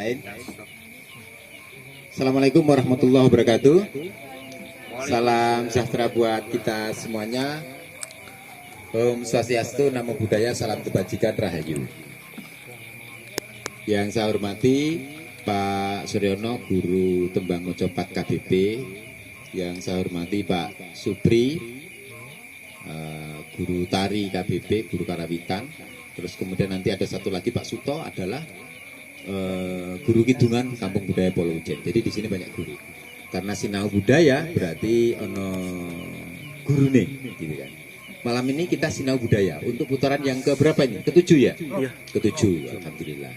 lain. Assalamualaikum warahmatullahi wabarakatuh. Salam sejahtera buat kita semuanya. Om Swastiastu, Namo Buddhaya, salam kebajikan, rahayu. Yang saya hormati Pak Suryono, Guru Tembang Mojopat KBP. Yang saya hormati Pak Supri, Guru Tari KBP, Guru Karawitan. Terus kemudian nanti ada satu lagi Pak Suto adalah Guru Kidungan Kampung Budaya Polo Ujen. Jadi di sini banyak guru. Karena sinau budaya berarti ono gurune gitu kan. Malam ini kita sinau budaya untuk putaran yang keberapa ini? Ketujuh ya? Iya. Ketujuh, alhamdulillah.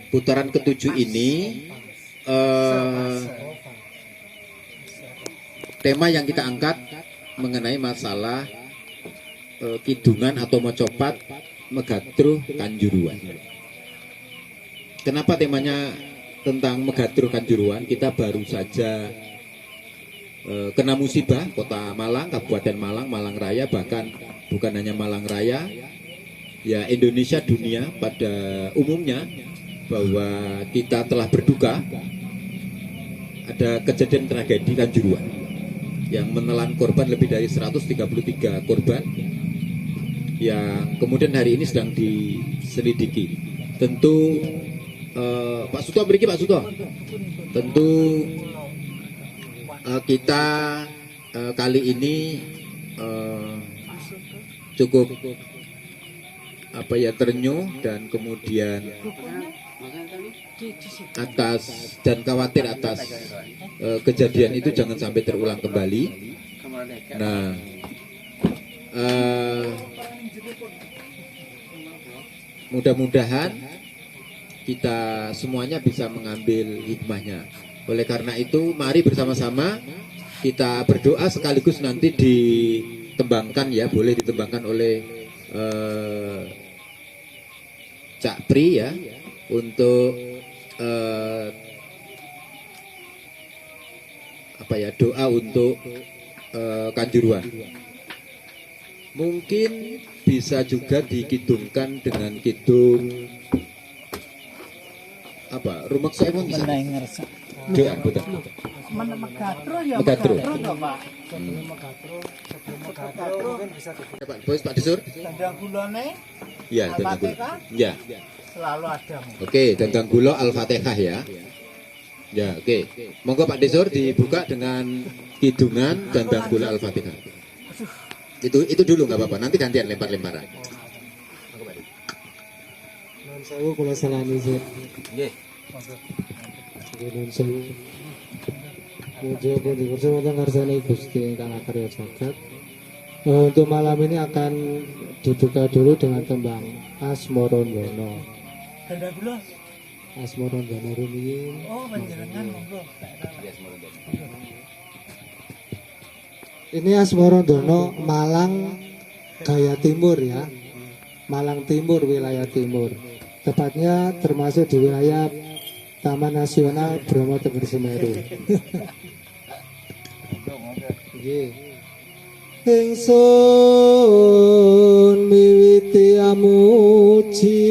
Putaran ketujuh ini tema yang kita angkat mengenai masalah kidungan atau mocopat Megatruh Kanjuruan. Kenapa temanya tentang Megatruh Kanjuruan? Kita baru saja kena musibah Kota Malang, Kabupaten Malang, Malang Raya, bahkan bukan hanya Malang Raya, ya Indonesia, dunia pada umumnya, bahwa kita telah berduka ada kejadian tragedi Kanjuruan yang menelan korban lebih dari 133 korban yang kemudian hari ini sedang diselidiki. Tentu Pak Suto beriki, Pak Suto, tentu kita kali ini cukup terenyuh dan kemudian atas dan khawatir atas kejadian itu jangan sampai terulang kembali. Nah, mudah-mudahan kita semuanya bisa mengambil hikmahnya. Oleh karena itu, mari bersama-sama kita berdoa sekaligus nanti ditembangkan ya, boleh ditembangkan oleh Cak Pri ya, untuk doa untuk Kanjuruan. Mungkin bisa juga dikidungkan dengan kidung rumah saya mau bisa doa betul. Megatruh Pak Bos, Pak Desur. Dandang gulone. Ya, dandang gula. Ya. Selalu ada. Oke, dandang gula Al-Fatihah ya. Ya, oke. Monggo Pak Desur dibuka dengan kidungan dandang gula Al-Fatihah. Itu dulu nggak apa-apa. Nanti gantian lempar-lemparan. Nuwun sewu kula salami Zat. Nggih. Nuwun sewu. Mujo pundi kursa wonten ngarsane Gusti ingkang akarya jagat. Untuk malam ini akan dibuka dulu dengan tembang Asmarandono. Dandang gula. Asmarandono rumiyin. Oh, panjenengan monggo. Ini Asmarandono Malang Gaya Timur ya. Malang Timur, wilayah timur. Tepatnya termasuk di wilayah Taman Nasional Bromo Tengger Semeru. Ingsun miwiti amuji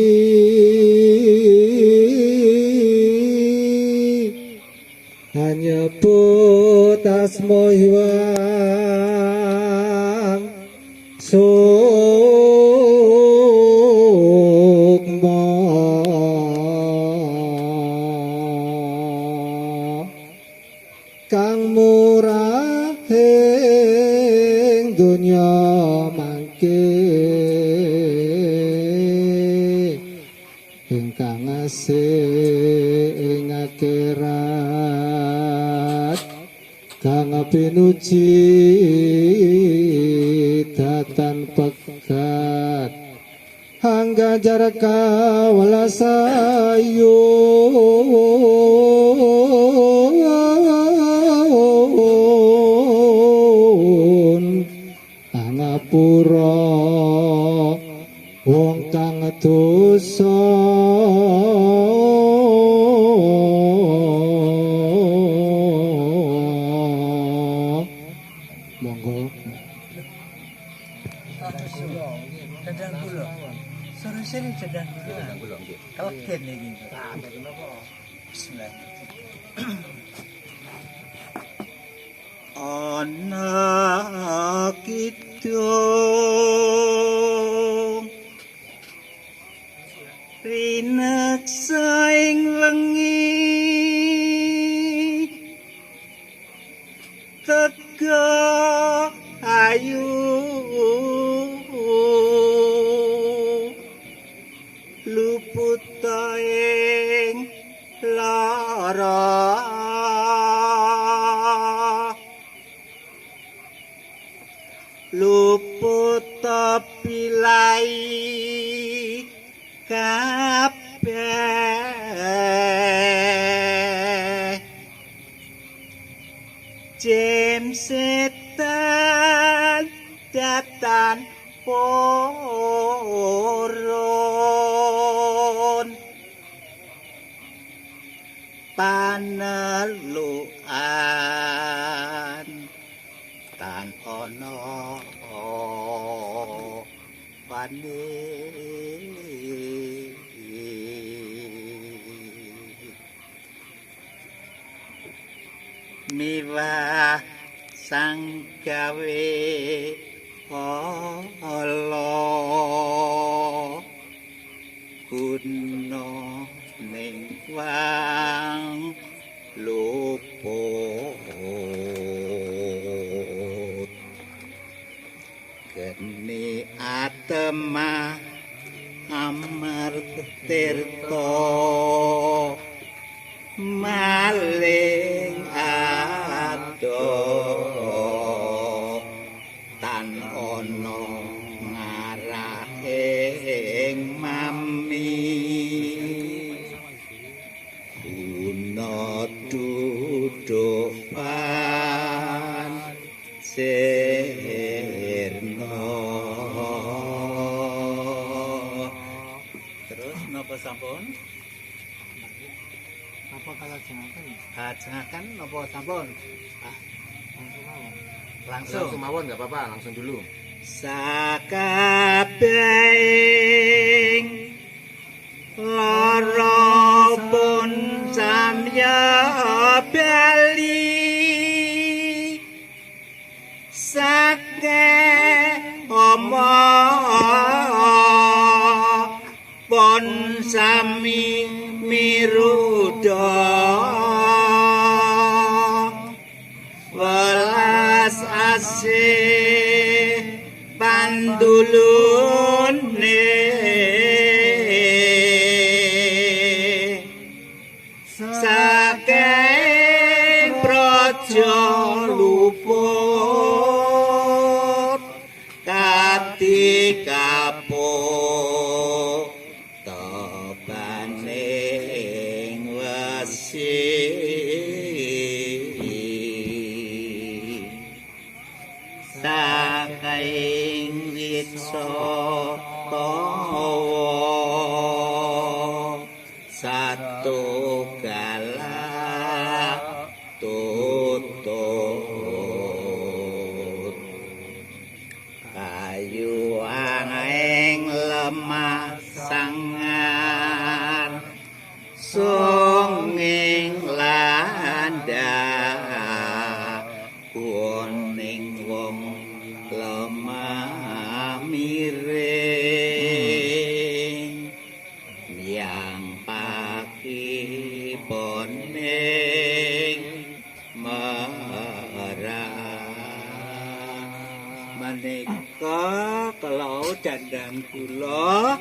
hanyebut asma Hyang kang murah ing donya mangke ingkang asih ing akhirat kang pinuji datan pegat hangga jaraka walasayu angapura wong kang dosa monggo Dandang gula. Sore sini dandang gula. Kelegen iki. Bismillah. Ana kidung rineksa ing wengi teka ayu luput ing lara luput pilai kabeh jem setan datan poron panelukan tan ono pane miwah sang gawe ala guna ning wang luput geni atema amartirta maling ado tan ono ngarahing mami guna duduk pan sirna. Terus napa sampun? Apa kalajengaken? Kajengaken napa sampun? Langsung Langsung. mawon. Langsung mawon nggak apa-apa, langsung dulu. Sakabehing lara pun samya bali sake pun sami miruda welas asih pandulune saking praja luput kati kapuk tobaning wesi saking witsa tawa satu galak tutut kayu angeng lemah sangar sunging landak kuning wong lemah miring yang pagi boning merah menika kalau dandang kula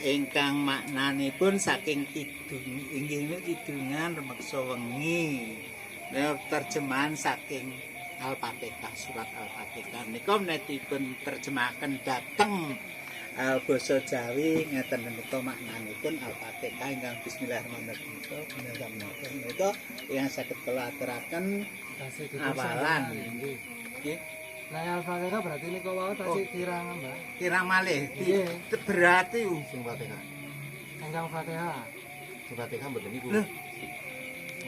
ingkang maknanipun saking kidung inggih kidungan remeksa wengi terjemahan saking Al-Fatihah surat Al-Fatihah nika menetipun terjemahaken dhateng basa Jawi ngeten menika maknanipun Al-Fatihah ingkang bismillahirrahmanirrahim menika yang saged kula aturaken awalan nggih. Nah, Al-Fatihah berarti ini kau tadi kirang mbak. Kirang malih Iya. berarti Sing Fatihah. Engkang Fatihah. Sing Fatihah mboten niku. Lho.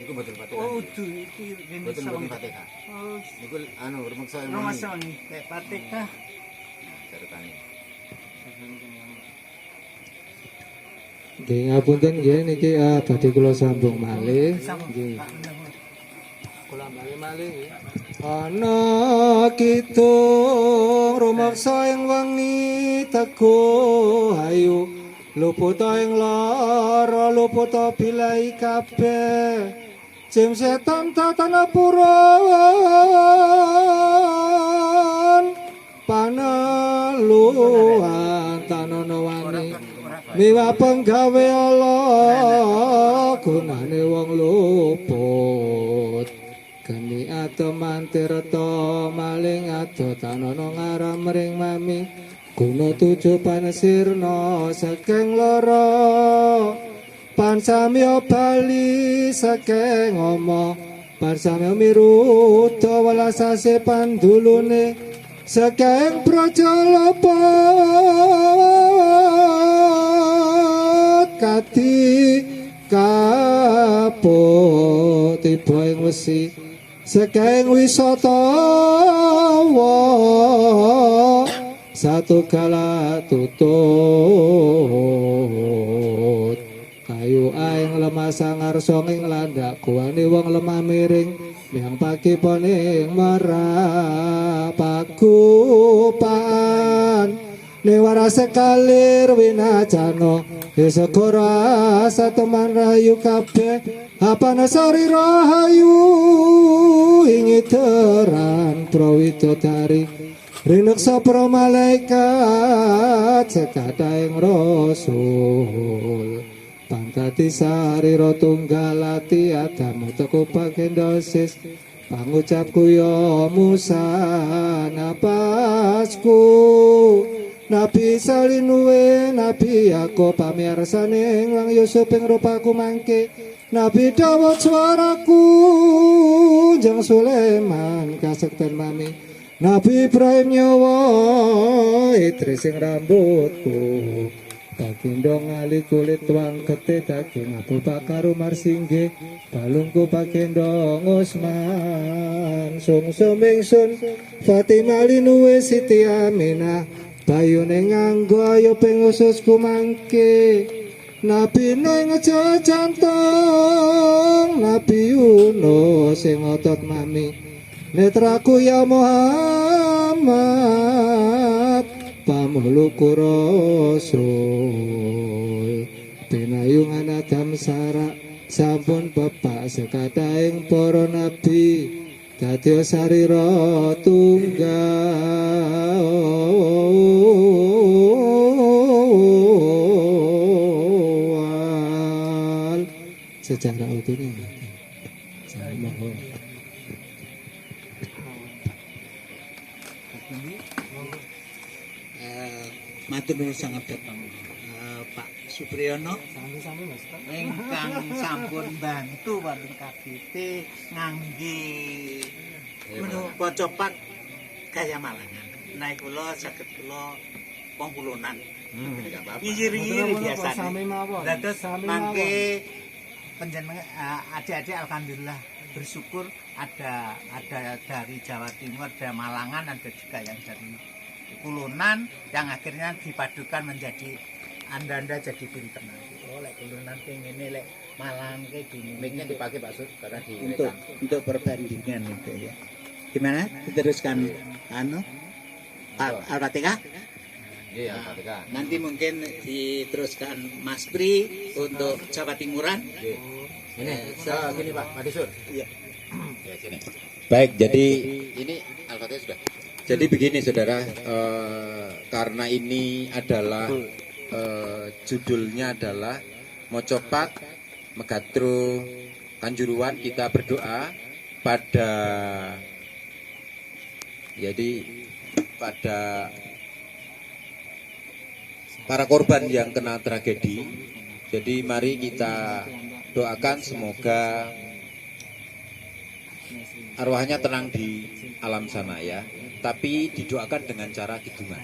Niku mboten Fatihah. oh iki Mboten Fatihah. oh Niku anu rumeksa rumasa nih kayak Fatihah caretane. Nggih ngapunten nggih niki badhe kula sambung malih. Nggih. Kula malih nggih. Ana kidung rumaksa ing wengi teguh ayu luput ing lara luput bilai kabeh jim setan tatana puron paneluhan tanono wani miwa penggawe Allah gunane wong luput geni ato mantirta maling ato tanono ngaram ring mami guna tujuh panesirna saking loro pansamya bali saking ngoma pansamya miruta welasase pandulune saking prajalapet kati kaput tiba ing wesi saking wisatawa satu kala tutut kayu aing lemah sangar songing landak kuwani wong lemah miring yang pagi poning marah pagupaan newara sekalir winacano segoro teman rahayu kabeh apa nasari rahayu ingi teran prawidodari rinuk sapra malaikat sekadaing rasul pangkati sarira tunggalati adamu teku pagendosis pangucapku ya Musa napasku Nabi Salinuwe, Nabi aku pamiarsaning Wang Yusuf ing rupaku mangke Nabi Dawud suaraku Jang Sulaiman kasekten mami Nabi Ibrahim nyawa Idris ing rambutku Pakindong ali kulit wang kete daging Abu Bakar Umar Singge Balungku pakindong Usman Sungsum ingsun Fatimah Linuwe Siti Aminah bayune nganggo ayo ping ususku mangke Nabi ning jajantong Nabi Yunus sing otot mami netraku ya Muhammad pamuluku rasul pinayungan Adam Sara sampun bapak sekadaing para nabi dadi sarira tunggal secara utuhnya. Matur nuwun sanget datang Pak Supriyono ingkang sampun bantu wonten KBT ngangge menapa copat gaya Malangan. Nah kula saged kula pangkulonan. Ngiri-ngiri biasa. Dados mangke panjenengan adik-adik alhamdulillah bersyukur ada dari Jawa Timur, ada Malangan, ada juga yang dari Kulonan yang akhirnya dipadukan menjadi anda jadi pinter nanti. Oh, lek Kulonan ini lek Malang kayak gini. Mic-nya dipakai Pak Sud karena untuk perbandingan itu ya. Gimana? Diteruskan Al-Fatihah? Iya, Al-Fatihah. Nanti mungkin diteruskan Mas Pri untuk Jawa Timuran. Ini, gini Pak Disur. Iya. Ya, sini. Baik, jadi ini Al-Fatihah sudah. Jadi begini saudara, karena ini adalah judulnya adalah Mocopat Megatru Kanjuruan, kita berdoa pada para korban yang kena tragedi. Jadi mari kita doakan semoga arwahnya tenang di alam sana ya. Tapi didoakan dengan cara kidungan.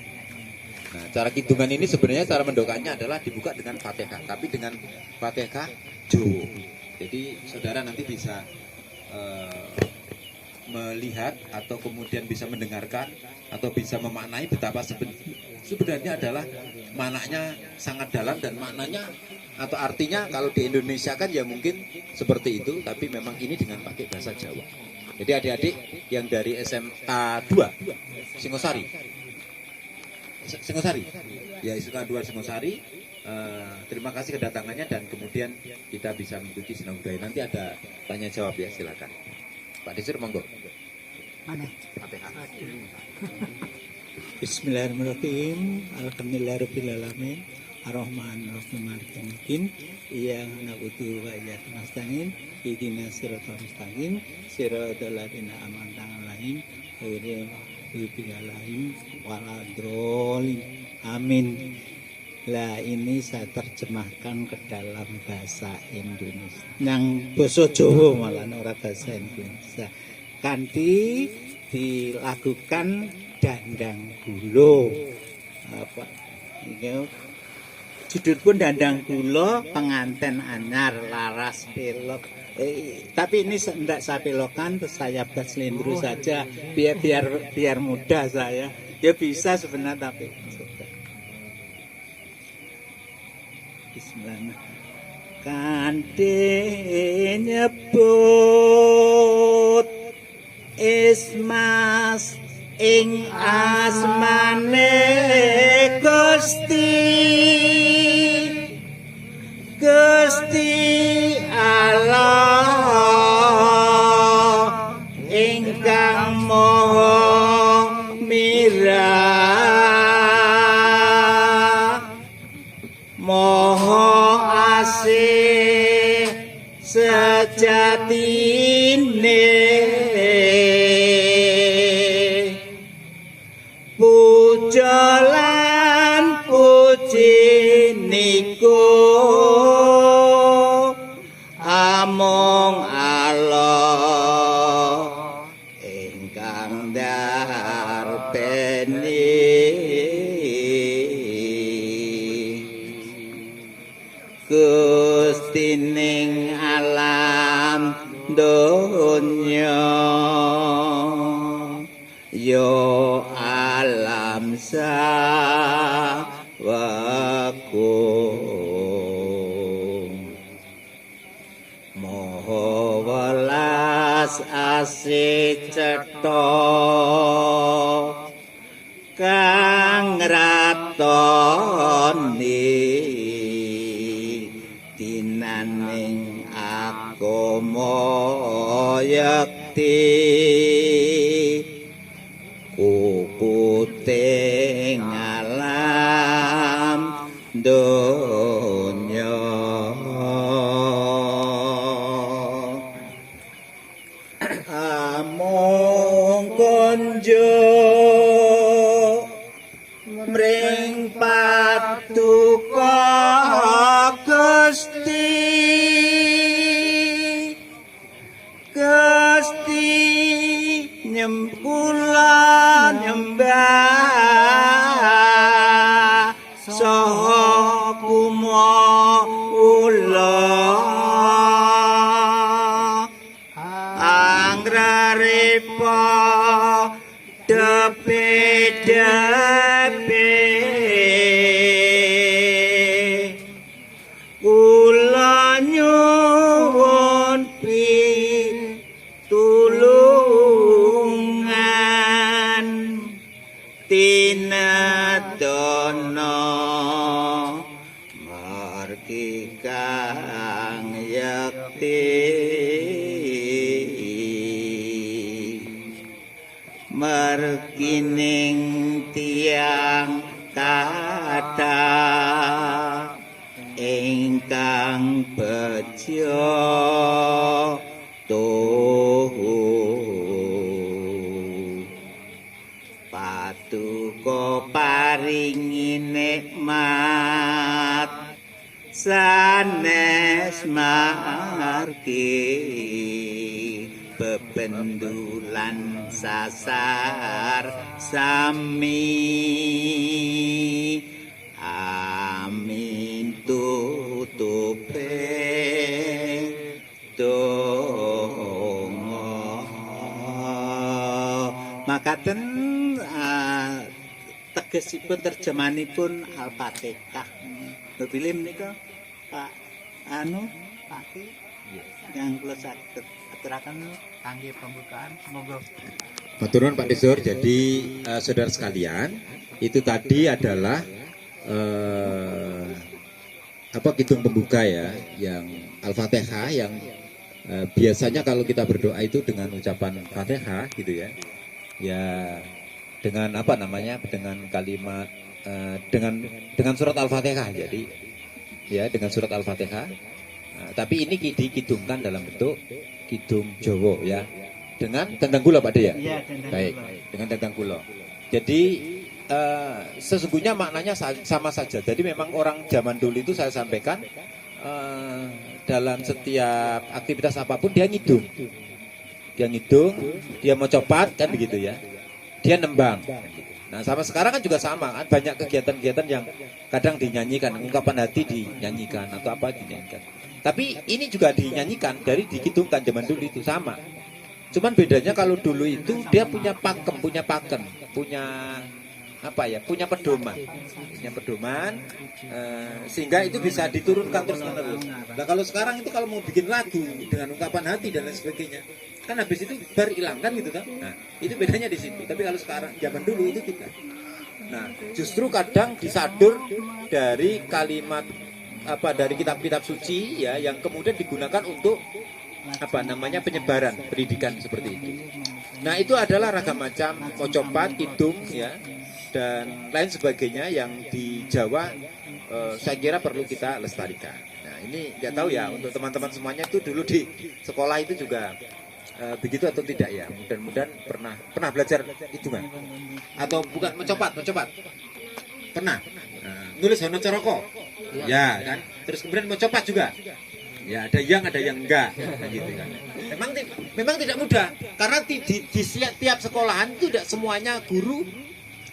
Nah, cara kidungan ini sebenarnya cara mendoakannya adalah dibuka dengan Fatihah, tapi dengan Fatihah Jo. Jadi saudara nanti bisa melihat atau kemudian bisa mendengarkan atau bisa memaknai betapa sebenarnya adalah maknanya sangat dalam dan maknanya atau artinya kalau di Indonesia kan ya mungkin seperti itu, tapi memang ini dengan pakai bahasa Jawa. Jadi adik-adik yang dari SMA 2 Singosari, ya SMA 2 Singosari, terima kasih kedatangannya dan kemudian kita bisa mengikuti sinau budaya. Nanti ada tanya jawab ya, silakan. Pak Desir monggo. Mana? Bismillahirrahmanirrahim. Alhamdulillahirabbil alamin. Ar-Rahmanir-Rahim. Maliki yaumiddin. Iyyaka na'budu wa iyyaka nasta'in. Ihdinas siratal mustaqim. Siratal ladzina an'amta 'alaihim ghairil maghdubi 'alaihim waladdallin. Amin. Lah ini saya terjemahkan ke dalam bahasa Indonesia. Yang basa Jawa malah ora bahasa Indonesia. Kanthi dilakukan dandang gulo. Apa iki judulpun dandang gulo pengantin anyar laras pelok. Tapi ini tidak saya pelokan, saya bahas lindru saja biar mudah saya. Ya bisa sebenarnya tapi Bismillahirrahmanirrahim. Kanthi nyebut Ismas ing asmane Gusti Allah ingkang Maha Mirah Maha Asih sejatine puja lan puji niku amung Allah ingkang darteni Gusti ning alam donya yo alam sawaku moho welas asih cetha kang ratoni dinaning agama yakti kukuting alam donya amung konjo mring patuko Gusti nyempula nyembah saha kumula anggrarepa depe-depe kula nyuwun pitulungan tinadana margi kang yakti margining tiang kathah ingkang bejo tuhu patuko paringi nikmat sanes margi bebendulan sasar sami amin tutupe donga makaten tegesipun terjemahanipun Al-Fatihah. Pilih menika Pak Pak yang kula saged aturaken kangge pembukaan monggo. Matur nuwun Pak Desur. Jadi saudara sekalian, itu tadi adalah kidung pembuka ya, yang Al-Fatihah, yang biasanya kalau kita berdoa itu dengan ucapan Fatihah gitu ya. Ya dengan dengan kalimat dengan surat Al-Fatihah. Jadi ya dengan surat Al-Fatihah. Tapi ini dikidungkan dalam bentuk kidung Jawa ya. Dengan dendang gula Pak De ya? Iya, dendang baik, gula. dengan dendang gula. Jadi sesungguhnya maknanya sama saja. Jadi memang orang zaman dulu itu saya sampaikan dalam setiap aktivitas apapun dia ngidung. Dia mau copat kan begitu ya. Dia nembang. Nah, sama sekarang kan juga sama kan, banyak kegiatan-kegiatan yang kadang dinyanyikan, ungkapan hati dinyanyikan atau apa dinyanyikan. Tapi ini juga dinyanyikan dari dikidungkan zaman dulu itu sama. Cuman bedanya kalau dulu itu dia punya pakem, punya pedoman, sehingga itu bisa diturunkan terus menerus. Nah kalau sekarang itu kalau mau bikin lagu dengan ungkapan hati dan lain sebagainya, kan habis itu berhilang kan gitu kan. Nah itu bedanya di situ. Tapi kalau sekarang zaman dulu itu tidak. Nah justru kadang disadur dari kalimat dari kitab-kitab suci ya, yang kemudian digunakan untuk penyebaran pendidikan seperti itu. Nah itu adalah ragam macam mocopat, kidung ya, dan lain sebagainya yang di Jawa saya kira perlu kita lestarikan. Nah ini nggak tahu ya untuk teman-teman semuanya itu dulu di sekolah itu juga begitu atau tidak ya. Mudah-mudahan pernah belajar hitungan atau bukan mencopat pernah. Nulis Hono Coroko ya kan, terus kemudian mencopat juga. Ya ada yang enggak gitu kan. Memang tidak mudah karena di tiap sekolahan itu tidak semuanya guru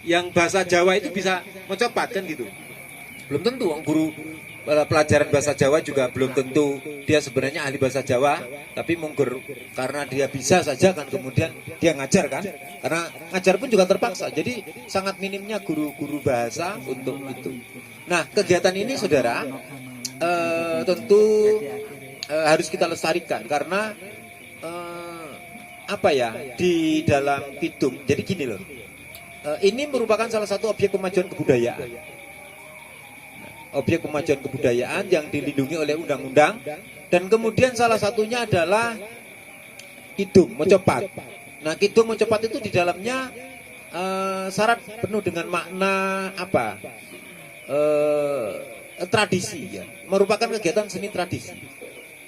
yang bahasa Jawa itu bisa mencopat kan gitu. Belum tentu guru pelajaran bahasa Jawa juga belum tentu dia sebenarnya ahli bahasa Jawa, tapi munggur karena dia bisa saja kan kemudian dia ngajar kan. Karena ngajar pun juga terpaksa. Jadi sangat minimnya guru-guru bahasa untuk itu. Nah, kegiatan ini Saudara tentu harus kita lestarikan karena di dalam kidung. Jadi gini loh, ini merupakan salah satu objek pemajuan kebudayaan. Objek pemajuan kebudayaan yang dilindungi oleh undang-undang, dan kemudian salah satunya adalah kidung mencopat. Nah, kidung mencopat itu di dalamnya syarat penuh dengan makna tradisi ya, merupakan kegiatan seni tradisi,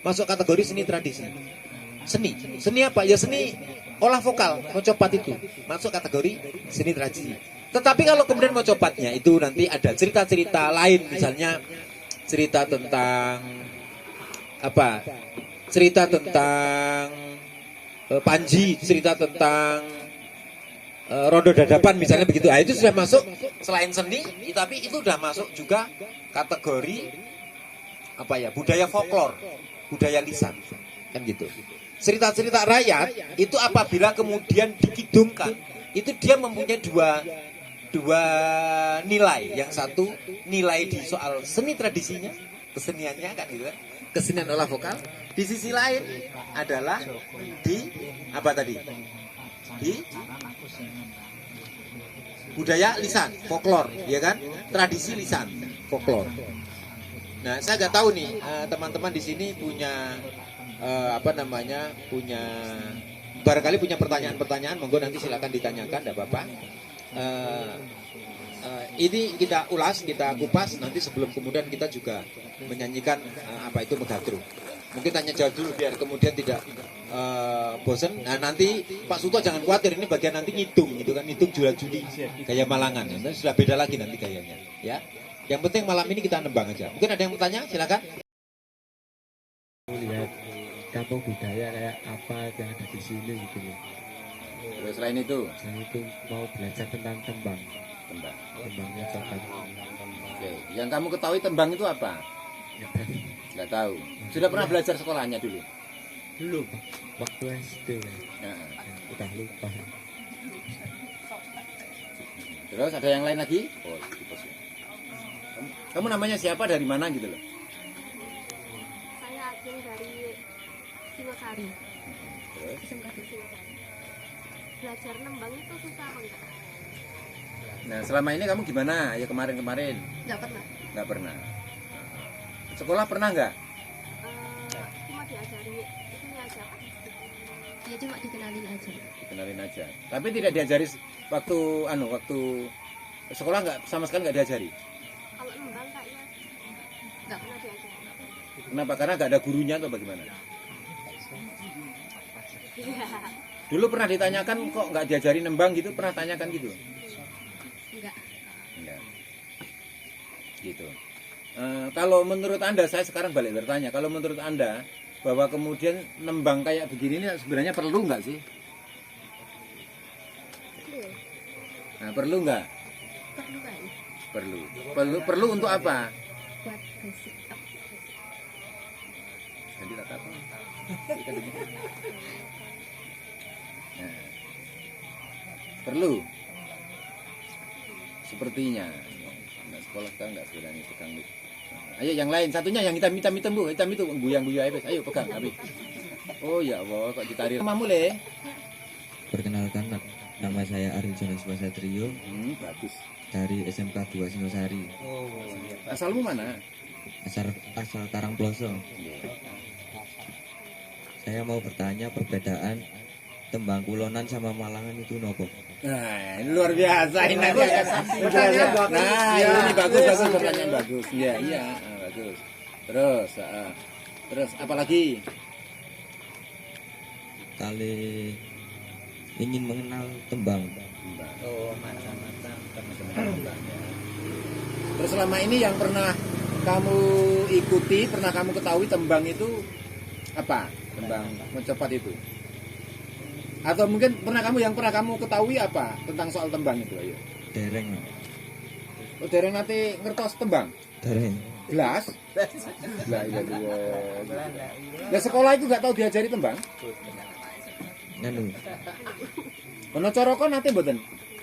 masuk kategori seni tradisi. Seni apa ya? Seni olah vokal, mencopat itu masuk kategori seni tradisi. Tetapi kalau kemudian mencopatnya itu nanti ada cerita-cerita lain, misalnya cerita tentang Panji, cerita tentang Rondo Dadapan misalnya begitu. Itu sudah masuk selain seni, tapi itu sudah masuk juga kategori budaya folklor, budaya lisan kan gitu. Cerita-cerita rakyat itu apabila kemudian dikidungkan, itu dia mempunyai dua nilai. Yang satu nilai di soal seni tradisinya, keseniannya kan gitu kan, kesenian olah vokal. Di sisi lain adalah di di budaya lisan, folklor, ya kan? Tradisi lisan, folklor. Nah, saya nggak tahu nih teman-teman di sini punya barangkali punya pertanyaan-pertanyaan, monggo nanti silakan ditanyakan, tidak apa-apa. Ini kita ulas, kita kupas nanti sebelum kemudian kita juga menyanyikan Megatru. Mungkin tanya jawab dulu biar kemudian tidak bosen. Nah, nanti Pak Suto jangan khawatir, ini bagian nanti ngitung gitu kan, ngitung jual-juli gaya Malangan. Nanti sudah beda lagi nanti gayanya, ya. Yang penting malam ini kita nembang aja. Mungkin ada yang mau tanya, silakan. Lihat kampung budaya kayak apa yang ada di sini gitu loh. Selain itu, mau belajar tentang tembangnya coklat. Oke. Yang kamu ketahui tembang itu apa? Nggak tahu. Sudah pernah belajar sekolahnya dulu? Belum. Waktu SD kan. Nah. Udah lupa. Terus ada yang lain lagi? Oh, kamu namanya siapa, dari mana gitu loh? Saya Ageng dari Singosari. Terus? SMK di Singosari. Belajar nembang itu susah apa enggak? Nah, selama ini kamu gimana? Ya kemarin-kemarin? Enggak pernah. Nggak pernah. Sekolah pernah nggak? Cuma diajari itunya aja kan? Ya cuma dikenalin aja. Dikenalin aja. Tapi tidak diajari waktu waktu sekolah, nggak, sama sekali nggak diajari. Kalau nembang kayaknya enggak pernah diajari. Kenapa? Karena nggak ada gurunya atau bagaimana? Iya. Dulu pernah ditanyakan kok nggak diajari nembang gitu, pernah tanyakan gitu? Enggak. Enggak. Gitu. Kalau menurut Anda, saya sekarang balik bertanya, kalau menurut Anda bahwa kemudian nembang kayak begini ini sebenarnya perlu nggak sih? Iya. Nah, perlu nggak? Perlu kayaknya. Perlu untuk apa? Buat basic. Nanti tak apa. Nah, perlu. Sepertinya. Nah, sekolah sekarang nggak berani pegang mic. Nah, ayo yang lain, satunya yang hitam Bu, hitam itu buyang aja. Ayo pegang habis. Oh ya Allah, kok ditarik. Namamu Le? Perkenalkan, nama saya Aril Jonas Wasatrio Bagus. dari SMK 2 Singosari. Oh, asalmu mana? Asal Karangploso. Saya mau bertanya perbedaan tembang kulonan sama malangan itu nopo? Nah, ini luar biasa ini. Pertanyaan bagus. Nah, Ya, ini bagus pertanyaan bagus. Iya, bagus. Terus apalagi? Kali ingin mengenal tembang. Oh, macam-macam tembang ya. Terus selama ini yang pernah kamu ikuti, pernah kamu ketahui tembang itu apa? Tembang mencepat itu. Atau mungkin pernah kamu ketahui apa tentang soal tembang itu, ayo. Dereng. Oh, dereng nanti ngertos tembang. Dereng. Gelas. Lah iya dua. Lah sekolah itu nggak tahu diajari tembang. Nganu. Ono cara kon nate mboten?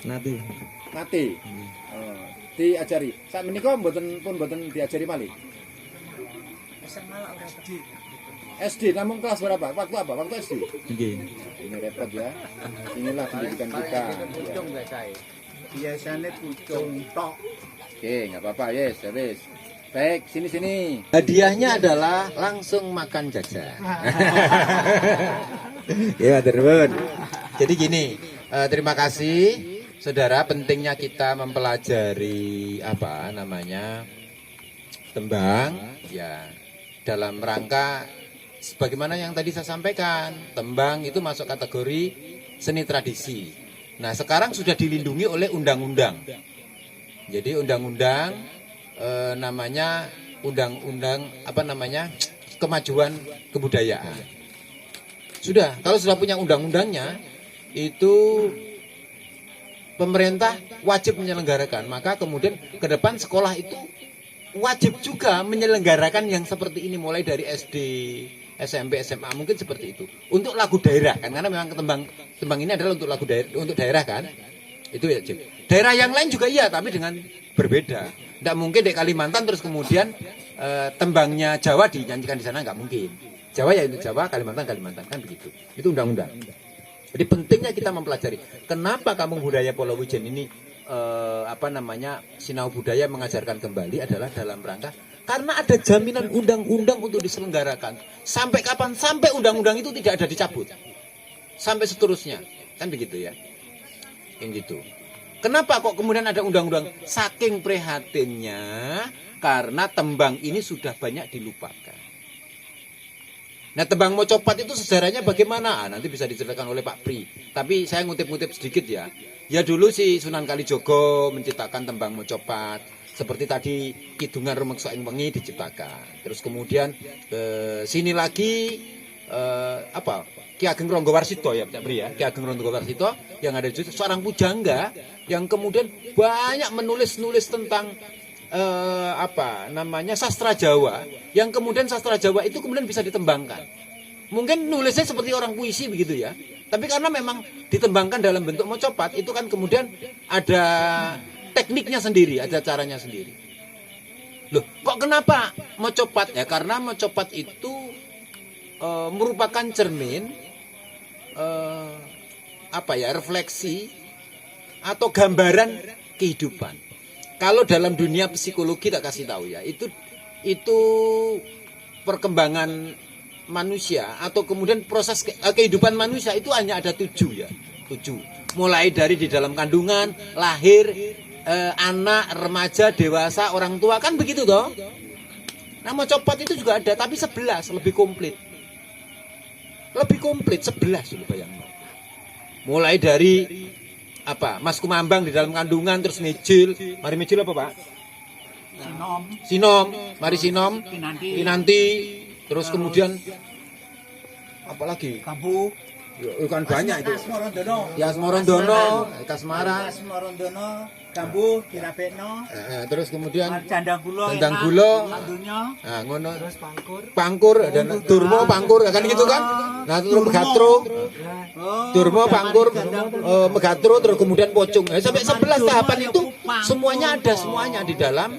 Nate. Nate. Oh, diajari. Saat menika mboten diajari malih. SD, namun kelas berapa? Waktu apa? Waktu SD. Nggih. Ini repot ya. Inilah pendidikan kita. Pucung nggak saya. Biasanya pucung tok. Oke, nggak apa-apa, yes, habis. Baik, sini. Hadiahnya adalah langsung makan jajan. Ya, teman. Jadi gini, terima kasih, saudara. Pentingnya kita mempelajari tembang, ya, dalam rangka sebagaimana yang tadi saya sampaikan, tembang itu masuk kategori seni tradisi. Nah, sekarang sudah dilindungi oleh undang-undang. Jadi undang-undang namanya undang-undang kemajuan kebudayaan. Kalau sudah punya undang-undangnya, itu pemerintah wajib menyelenggarakan. Maka kemudian ke depan sekolah itu wajib juga menyelenggarakan yang seperti ini, mulai dari SD, SMP, SMA, mungkin seperti itu. Untuk lagu daerah kan, karena memang tembang ini adalah untuk lagu daerah, untuk daerah kan. Itu ya, Jim. Daerah yang lain juga iya, tapi dengan berbeda. Tidak mungkin di Kalimantan terus kemudian tembangnya Jawa dinyanyikan di sana, nggak mungkin. Jawa ya itu Jawa, Kalimantan kan begitu. Itu undang-undang. Jadi pentingnya kita mempelajari. Kenapa Kampung Budaya Pulau Wijen ini Sinau Budaya mengajarkan kembali adalah dalam rangka karena ada jaminan undang-undang untuk diselenggarakan. Sampai kapan? Sampai undang-undang itu tidak ada dicabut. Sampai seterusnya. Kan begitu ya. Yang gitu. Kenapa kok kemudian ada undang-undang? Saking prihatinnya karena tembang ini sudah banyak dilupakan. Nah, tembang mocopat itu sejarahnya bagaimana? Nanti bisa diceritakan oleh Pak Pri. Tapi saya ngutip-ngutip sedikit ya. Ya dulu si Sunan Kalijogo menciptakan tembang mocopat. Seperti tadi Kidungan Rumeksa ing Wengi diciptakan. Terus kemudian sini lagi Ki Ageng Ranggawarsita ya Pak Pri ya. Ki Ageng Ranggawarsita yang ada di seorang pujangga yang kemudian banyak menulis tentang sastra Jawa, yang kemudian sastra Jawa itu kemudian bisa ditembangkan. Mungkin nulisnya seperti orang puisi begitu ya, Tapi karena memang ditembangkan dalam bentuk mocopat, itu kan kemudian ada tekniknya sendiri, ada caranya sendiri. Loh, kok kenapa mocopat? Ya karena mocopat itu merupakan cermin refleksi atau gambaran kehidupan. Kalau dalam dunia psikologi tak kasih tahu ya, itu perkembangan manusia atau kemudian proses kehidupan manusia itu hanya ada 7 ya, 7. Mulai dari di dalam kandungan, lahir, anak, remaja, dewasa, orang tua, kan begitu toh. Nah, mocopat itu juga ada, tapi 11 lebih komplit. Lebih komplit 11 dulu bayangin. Mulai dari Mas Kumambang di dalam kandungan, terus mejil. Mari mejil apa, Pak? Sinom, mari sinom, kinanti, terus kemudian apa lagi? Kambu. Kan banyak itu. Yas Morondono, Kasmara. Kambu, dirapekno. Terus kemudian Candang gulo. Nah, ngono. Terus pangkur dan durmo pangkur kan gitu kan. Nah, terus megatro. Durmo pangkur megatro terus kemudian pocung. Sampai 11 tahapan itu semuanya ada semuanya di dalam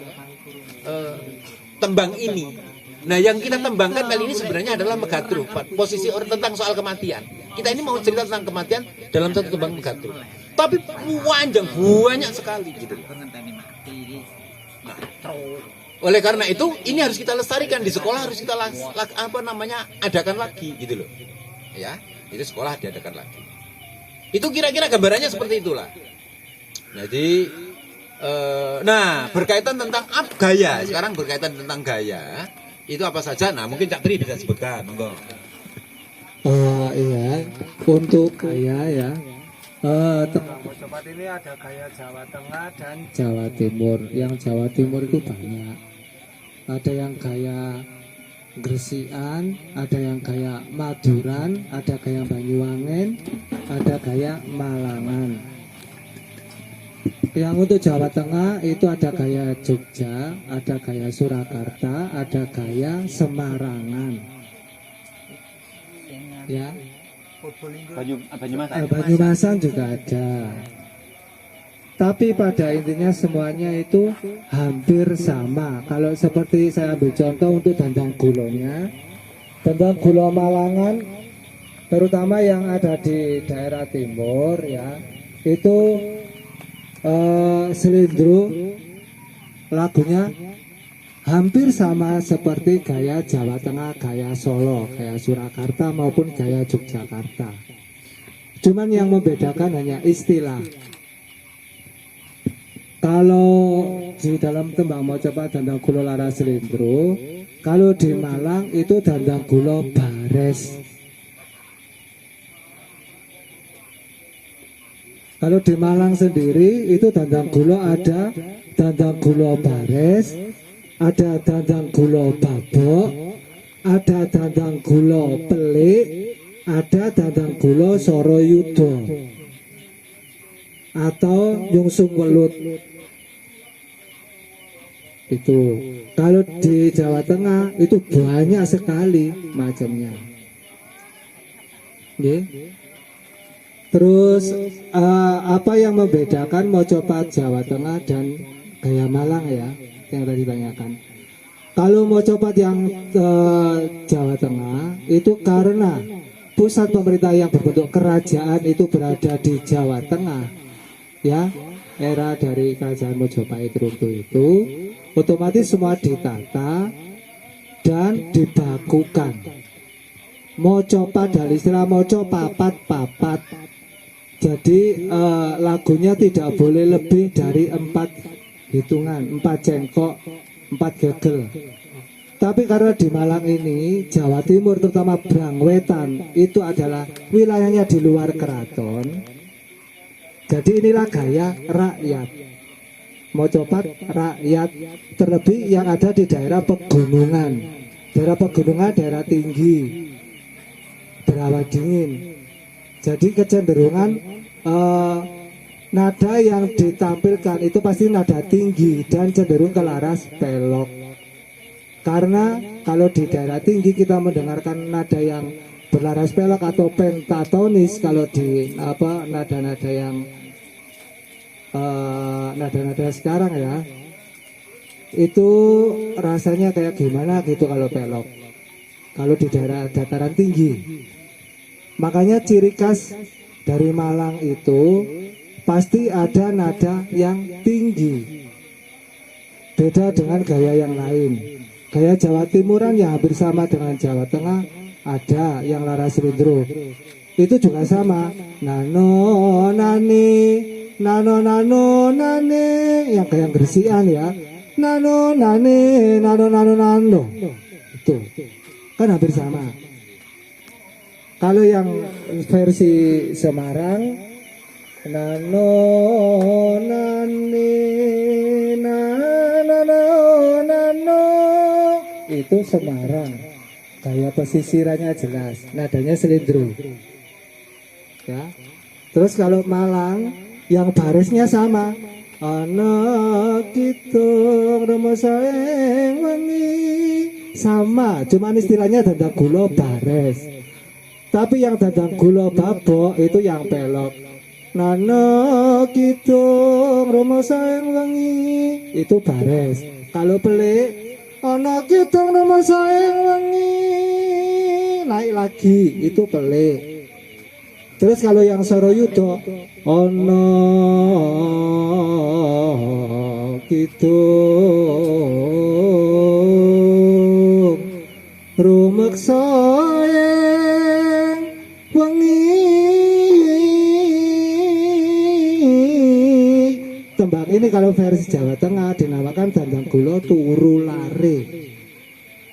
tembang ini. Nah, yang kita tembangkan kali ini sebenarnya adalah megatro, posisi orang tentang soal kematian. Kita ini mau cerita tentang kematian dalam satu tembang megatro. Tapi panjang, banyak sekali gitu. Nah, oleh karena itu ini harus kita lestarikan di sekolah, harus kita adakan lagi gitu loh. Ya, itu sekolah diadakan lagi. Itu kira-kira gambarannya seperti itulah. Jadi berkaitan tentang gaya. Sekarang berkaitan tentang gaya. Itu apa saja? Nah, mungkin Cak Tri bisa sebutkan, monggo. Iya, untuk gaya ya. Mocopat ini ada gaya Jawa Tengah dan Jawa Timur. Yang Jawa Timur itu banyak. Ada yang gaya Gresian, ada yang gaya Maduran, ada gaya Banyuwangen, ada gaya Malangan. Yang untuk Jawa Tengah itu ada gaya Jogja, ada gaya Surakarta, ada gaya Semarangan. Ya. Banyumasan juga ada. Tapi pada intinya semuanya itu hampir sama. Kalau seperti saya ambil contoh untuk dandang gulonya, dandang gulo Malangan, terutama yang ada di daerah timur ya, itu Selindro lagunya hampir sama seperti gaya Jawa Tengah, gaya Solo, gaya Surakarta maupun gaya Yogyakarta. Cuman yang membedakan hanya istilah. Kalau di dalam tembang mocopat dandang gulo lara Selindro, kalau di Malang itu dandang gulo bares. Kalau di Malang sendiri itu dandang gulo ada dandang gulo bares, ada dandang gulo babok, ada dandang gulo pelik, ada dandang gulo soroyudo atau nyungsung welut. Itu kalau di Jawa Tengah itu banyak sekali macamnya. Nggih. Terus apa yang membedakan mocopat Jawa Tengah dan gaya Malang ya, yang tadi ditanyakan. Kalau mocopat yang Jawa Tengah itu karena pusat pemerintah yang berbentuk kerajaan itu berada di Jawa Tengah, ya, era dari kerajaan Mojopahit runtuh itu, otomatis semua ditata dan dibakukan. Mocopat dari istilah moco papat. Jadi lagunya tidak boleh lebih dari 4 hitungan, 4 cengkok, 4 gegel. Tapi karena di Malang ini, Jawa Timur terutama Brangwetan itu adalah wilayahnya di luar keraton. Jadi inilah gaya rakyat. Mocopat rakyat, terlebih yang ada di daerah pegunungan. Daerah pegunungan, daerah tinggi, berawan dingin. Jadi kecenderungan nada yang ditampilkan itu pasti nada tinggi dan cenderung ke laras pelok. Karena kalau di daerah tinggi kita mendengarkan nada yang berlaras pelok atau pentatonis kalau di nada-nada yang nada-nada sekarang ya, itu rasanya kayak gimana gitu kalau pelok, kalau di daerah dataran tinggi. Makanya ciri khas dari Malang itu pasti ada nada yang tinggi, beda dengan gaya yang lain. Gaya Jawa Timuran yang hampir sama dengan Jawa Tengah, ada yang laras rindro, itu juga sama, nano nani, nano nano nane, yang kayak Gresian ya, nano nane, nano nano nano, itu kan hampir sama. Kalau yang versi Semarang, nano nane, nano nano, itu Semarang, gaya pesisirannya jelas, nadanya selindro ya. Terus kalau Malang yang barisnya sama, anak kita remesaeng wangi, sama, cuman istilahnya dandang gula bares. Tapi yang dandang gula babok itu yang pelok, nana kita remesaeng wangi, itu bares. Kalau pelik, anak kita nama sayang wangi, naik lagi, itu pelik. Terus kalau yang Soroyudo, anak kita rumek sayang wangi. Tembang ini kalau versi Jawa Tengah dinamakan dandang gula turu lare.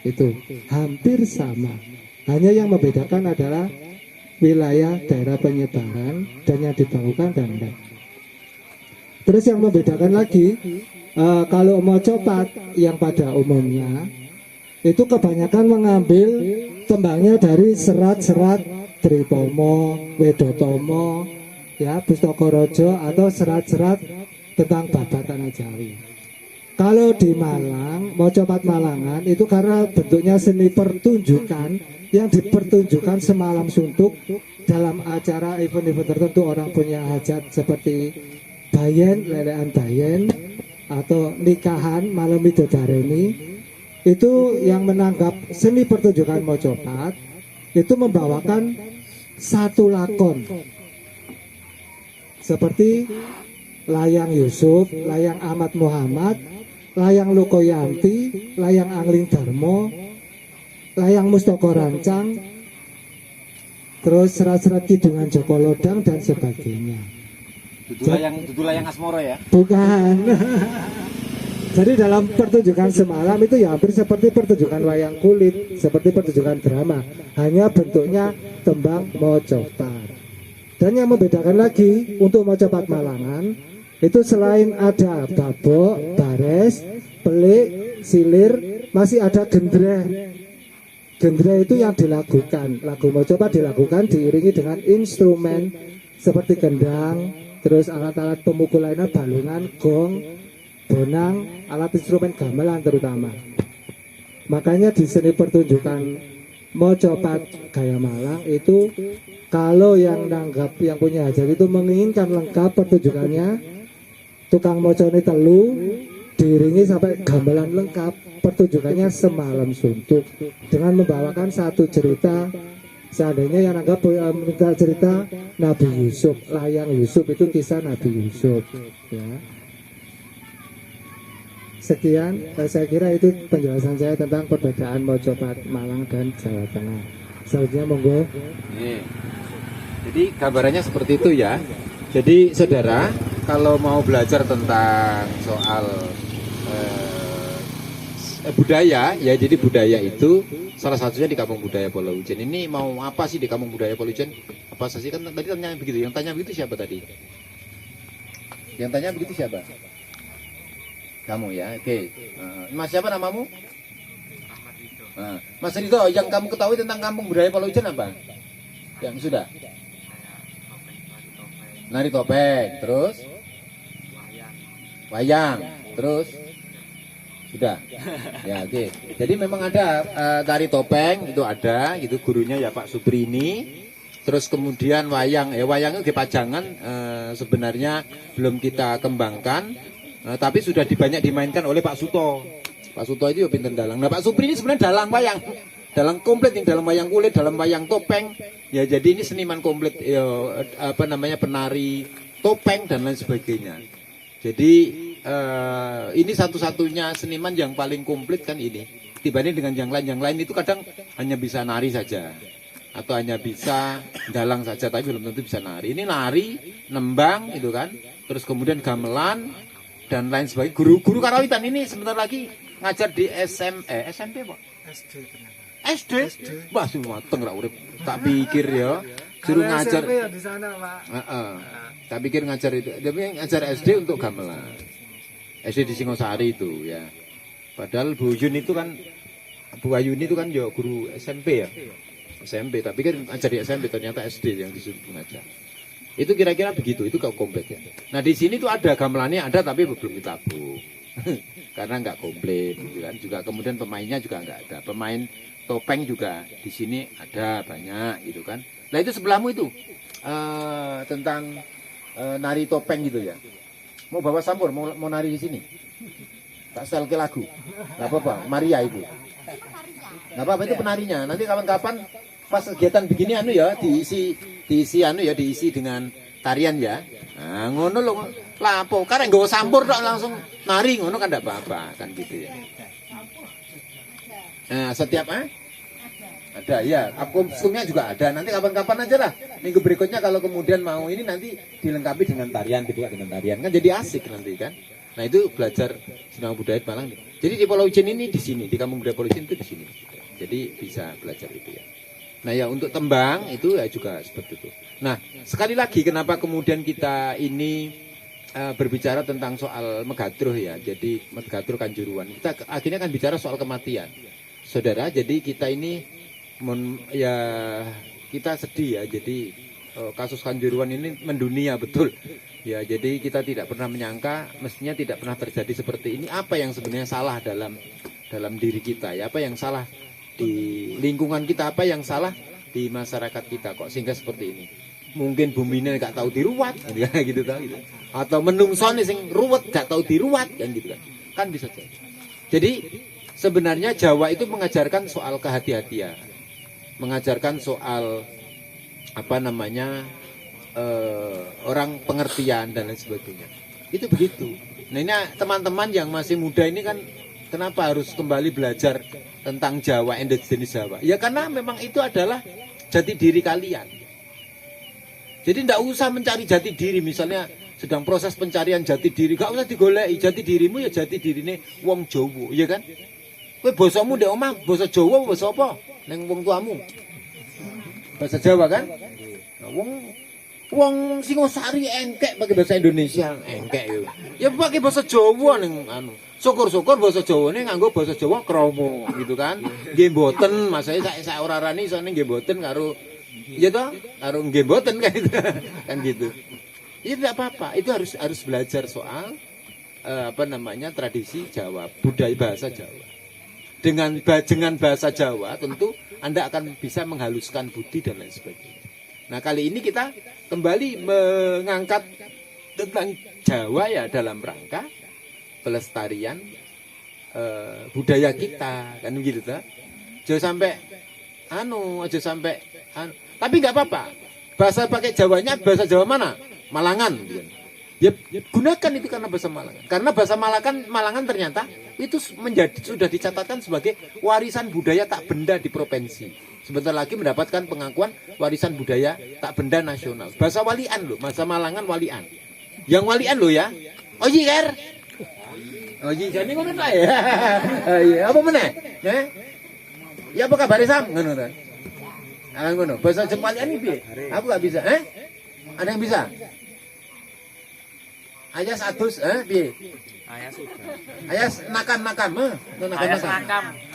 Itu hampir sama. Hanya yang membedakan adalah wilayah daerah penyebaran dan yang dibawakan dandang. Terus yang membedakan lagi, kalau mau copat yang pada umumnya itu kebanyakan mengambil tembangnya dari serat-serat Tripomo, Wedotomo, ya, Pustokorojo, atau serat-serat tentang babat tanah Jawi. Kalau di Malang, mau copat Malangan itu karena bentuknya seni pertunjukan yang dipertunjukkan semalam suntuk dalam acara event-event tertentu. Orang punya hajat seperti bayen, lelean bayen, atau nikahan malam midodareni, itu yang menanggap seni pertunjukan mocopat itu membawakan satu lakon seperti Layang Yusuf, Layang Ahmad Muhammad, Layang Lukoyanti, Layang Angling Darmo, Layang Mustoko Rancang, terus serat-serat Kidungan Joko Lodang dan sebagainya. Dudu layang Asmoro ya? Bukan. Jadi dalam pertunjukan semalam itu ya hampir seperti pertunjukan wayang kulit, seperti pertunjukan drama, hanya bentuknya tembang mocopat. Dan yang membedakan lagi untuk mocopat Malangan itu selain ada babok, bares, pelik, silir, masih ada gendreh. Gendreh itu yang dilakukan, lagu mocopat dilakukan diiringi dengan instrumen seperti gendang, terus alat-alat pemukul lainnya, balungan, gong, bonang, alat instrumen gamelan terutama. Makanya di seni pertunjukan mocopat gaya Malang itu kalau yang nanggap, yang punya hajat itu menginginkan lengkap pertunjukannya, tukang mocone telu diiringi sampai gamelan lengkap, pertunjukannya semalam suntuk dengan membawakan satu cerita. Seandainya yang nanggap cerita Nabi Yusuf, Layang Yusuf itu kisah Nabi Yusuf ya. Sekian, saya kira itu penjelasan saya tentang perbedaan mocopat Malang dan Jawa Tengah. Selanjutnya monggo. Jadi gambarannya seperti itu ya. Jadi saudara, kalau mau belajar tentang soal budaya ya, jadi budaya itu salah satunya di Kampung Budaya Polohujan. Ini mau apa sih di Kampung Budaya Polohujan? Apa sih, kan tadi tanya begitu. Yang tanya begitu siapa tadi? Yang tanya begitu siapa? Kamu ya, oke. Mas siapa namamu? Mas Rito, yang kamu ketahui tentang Kampung Budaya Polohujan apa? Yang sudah? Nari topeng, terus? Wayang, terus? Sudah. Ya, oke. Jadi memang ada tari topeng itu ada, gitu gurunya ya Pak Supri ini. Terus kemudian wayang, wayangnya di Pajangan sebenarnya belum kita kembangkan, tapi sudah banyak dimainkan oleh Pak Suto. Pak Suto itu ya pinter dalang. Nah Pak Supri ini sebenarnya dalang wayang, dalang komplit nih, dalam wayang kulit, dalam wayang topeng. Ya jadi ini seniman komplit, ya, penari topeng dan lain sebagainya. Jadi ini satu-satunya seniman yang paling komplit kan ini. Dibanding dengan yang lain itu kadang hanya bisa nari saja. Atau hanya bisa dalang saja, tapi belum tentu bisa nari. Ini nari, nembang gitu kan. Terus kemudian gamelan dan lain sebagainya. Guru karawitan ini sebentar lagi ngajar di SMP Pak? SD ternyata. SD? Wah, semua mateng ra urip. Tak pikir ya, suruh Kalau ngajar. SMP ya di sana, Pak. Tak pikir ngajar itu. Dia ngajar SD untuk gamelan. SD di Singosari itu ya. Padahal Bu Yun itu kan, Bu Ayuni itu kan ya guru SMP ya. SMP, tapi kan ngajar di SMP, ternyata SD yang disuruh ngajar. Itu kira-kira begitu, itu kau komplit ya. Nah di sini tuh ada gamelannya ada, tapi belum ditabuh. Karena nggak komplit gitu kan. Juga kemudian pemainnya juga nggak ada. Pemain topeng juga di sini ada banyak gitu kan. Nah itu sebelahmu itu tentang nari topeng gitu ya. Mau bawa sampur, mau nari di sini. Tak setel ke lagu. Nggak apa-apa, Maria itu. Nggak apa-apa, itu penarinya. Nanti kapan-kapan pas kegiatan begini diisi dengan tarian ya. Nah, ngono lho lapo. Karena nggawa sampur tok langsung nari ngono kan enggak apa-apa kan gitu ya. Nah, setiap ada ya, kostumnya juga ada. Nanti kapan-kapan aja lah. Minggu berikutnya kalau kemudian mau ini nanti dilengkapi dengan tarian, kan jadi asik nanti kan. Nah, itu belajar sinau budaya Malang. Jadi di Pulau Ijen ini di sini, di Kampung Budaya Pulau Ijen itu di sini. Jadi bisa belajar itu ya. Nah ya untuk tembang itu ya juga seperti itu. Nah sekali lagi kenapa kemudian kita ini berbicara tentang soal Megadruh ya. Jadi Megadruh Kanjuruan. Kita akhirnya akan bicara soal kematian. Saudara, jadi kita ini kita sedih ya. Jadi kasus Kanjuruan ini mendunia betul. Ya jadi kita tidak pernah menyangka, mestinya tidak pernah terjadi seperti ini. Apa yang sebenarnya salah dalam diri kita ya? Apa yang salah di lingkungan kita, apa yang salah di masyarakat kita kok sehingga seperti ini? Mungkin buminya nggak tahu diruat gitu tahu gitu. Atau menungsone sing ruwet gak tahu diruat kan gitu kan bisa jadi. Jadi sebenarnya Jawa itu mengajarkan soal kehati-hatian, mengajarkan soal orang pengertian dan lain sebagainya. Itu begitu. Nah ini teman-teman yang masih muda ini kan kenapa harus kembali belajar tentang Jawa, endogenis Jawa? Ya karena memang itu adalah jati diri kalian. Jadi tidak usah mencari jati diri, misalnya sedang proses pencarian jati diri, gak usah digoleki jati dirimu ya jati dirine wong Jawa, ya kan? Kowe basamu ndek omah basa Jawa basa apa? Ning wong tuamu. Bahasa Jawa kan? Nah, wong Singosari engkek pakai bahasa Indonesia, engkek yo. Ya pakai bahasa Jawa ning anu. Syukur-syukur bahasa Jawane nganggo bahasa Jawa kromo gitu kan. Nggih mboten, masake sak ora rani isone nggih mboten karo ya toh, karo nggih mboten kan gitu. Kan gitu. Ya tidak apa-apa, itu harus belajar soal tradisi Jawa, budaya bahasa Jawa. Dengan bahasa Jawa tentu Anda akan bisa menghaluskan budi dan lain sebagainya. Nah, kali ini kita kembali mengangkat tentang Jawa ya dalam rangka pelestarian budaya kita kan begitu toh. Jangan sampai tapi nggak apa-apa. Bahasa pakai Jawanya bahasa Jawa mana? Malangan gitu. Ya gunakan itu karena bahasa Malangan. Karena bahasa Malangan ternyata itu sudah dicatatkan sebagai warisan budaya tak benda di provinsi. Sebentar lagi mendapatkan pengakuan warisan budaya tak benda nasional. Bahasa Walian loh, bahasa Malangan Walian. Yang Walian loh ya. Oh iya, Ker. Oh iya, jadi ngono ta ya. Iya, apa meneh? Nah. Ya apa kabar Sam? Ngono ta. Ah ngono. Bahasa Jepalian iki piye? Aku gak bisa, Ada yang bisa? Ayas adus, piye? Ayas sudah. Ayas nakam.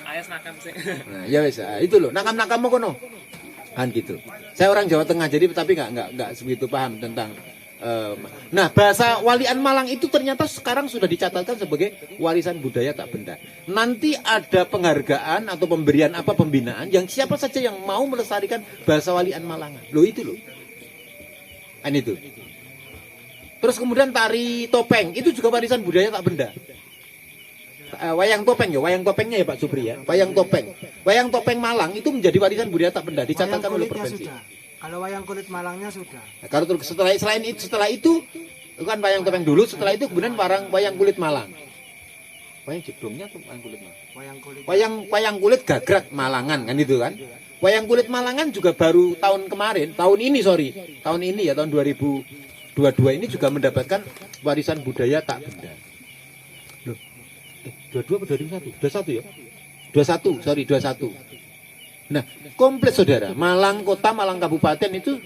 Ayas nakam sih. Nah, ya wis, itu loh, nakam-nakammu kono. Kan gitu. Saya orang Jawa Tengah jadi tapi enggak sebegitu paham tentang Nah, bahasa Walian Malang itu ternyata sekarang sudah dicatatkan sebagai warisan budaya tak benda. Nanti ada penghargaan atau pemberian apa pembinaan yang siapa saja yang mau melestarikan bahasa Walian Malangan. Loh itu loh. Kan itu. Terus kemudian tari topeng itu juga warisan budaya tak benda. Wayang topeng ya, wayang topengnya ya Pak Supri ya. Wayang topeng Malang itu menjadi warisan budaya tak benda dicatatkan oleh provinsi. Kalau wayang kulit Malangnya sudah. Nah, kalau setelah itu kan wayang topeng dulu, setelah itu kemudian wayang kulit Malang. Wayang jeblongnya tuh wayang kulit Malang. Wayang kulit gagrak Malangan kan itu kan. Wayang kulit Malangan juga baru tahun ini ya tahun 2022 ini juga mendapatkan warisan budaya tak benda. Loh, 22 atau 21 ya? 21. Nah, komplit saudara, Malang Kota, Malang Kabupaten itu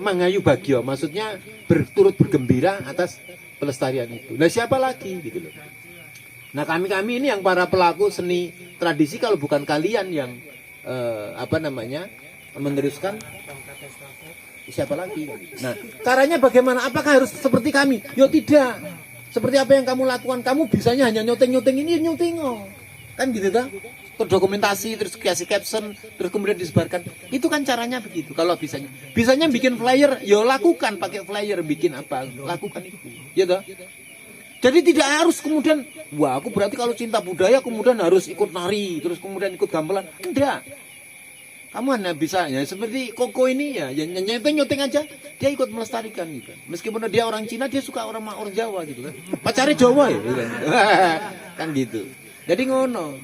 mangayu bagio, maksudnya berturut bergembira atas pelestarian itu. Nah, siapa lagi gitu loh. Nah, kami ini yang para pelaku seni tradisi, kalau bukan kalian yang meneruskan, siapa lagi? Nah, caranya bagaimana? Apakah harus seperti kami? Yo tidak. Seperti apa yang kamu lakukan, kamu bisanya hanya nyoteng ini nyoteng. Kan gitu kan? Terdokumentasi, terus kasih caption, terus kemudian disebarkan. Itu kan caranya begitu. Kalau bisanya bikin flyer, yo lakukan pakai flyer, bikin apa, lakukan itu. Ya toh? Jadi tidak harus kemudian, wah aku berarti kalau cinta budaya kemudian harus ikut nari, terus kemudian ikut gamelan. Enggak. Kamu hanya bisa ya seperti Koko ini ya, nyoteng aja, dia ikut melestarikan gitu. Meskipun dia orang Cina, dia suka orang Jawa gitu kan. Pacarnya Jawa ya, gitu. Kan gitu. Jadi ngono.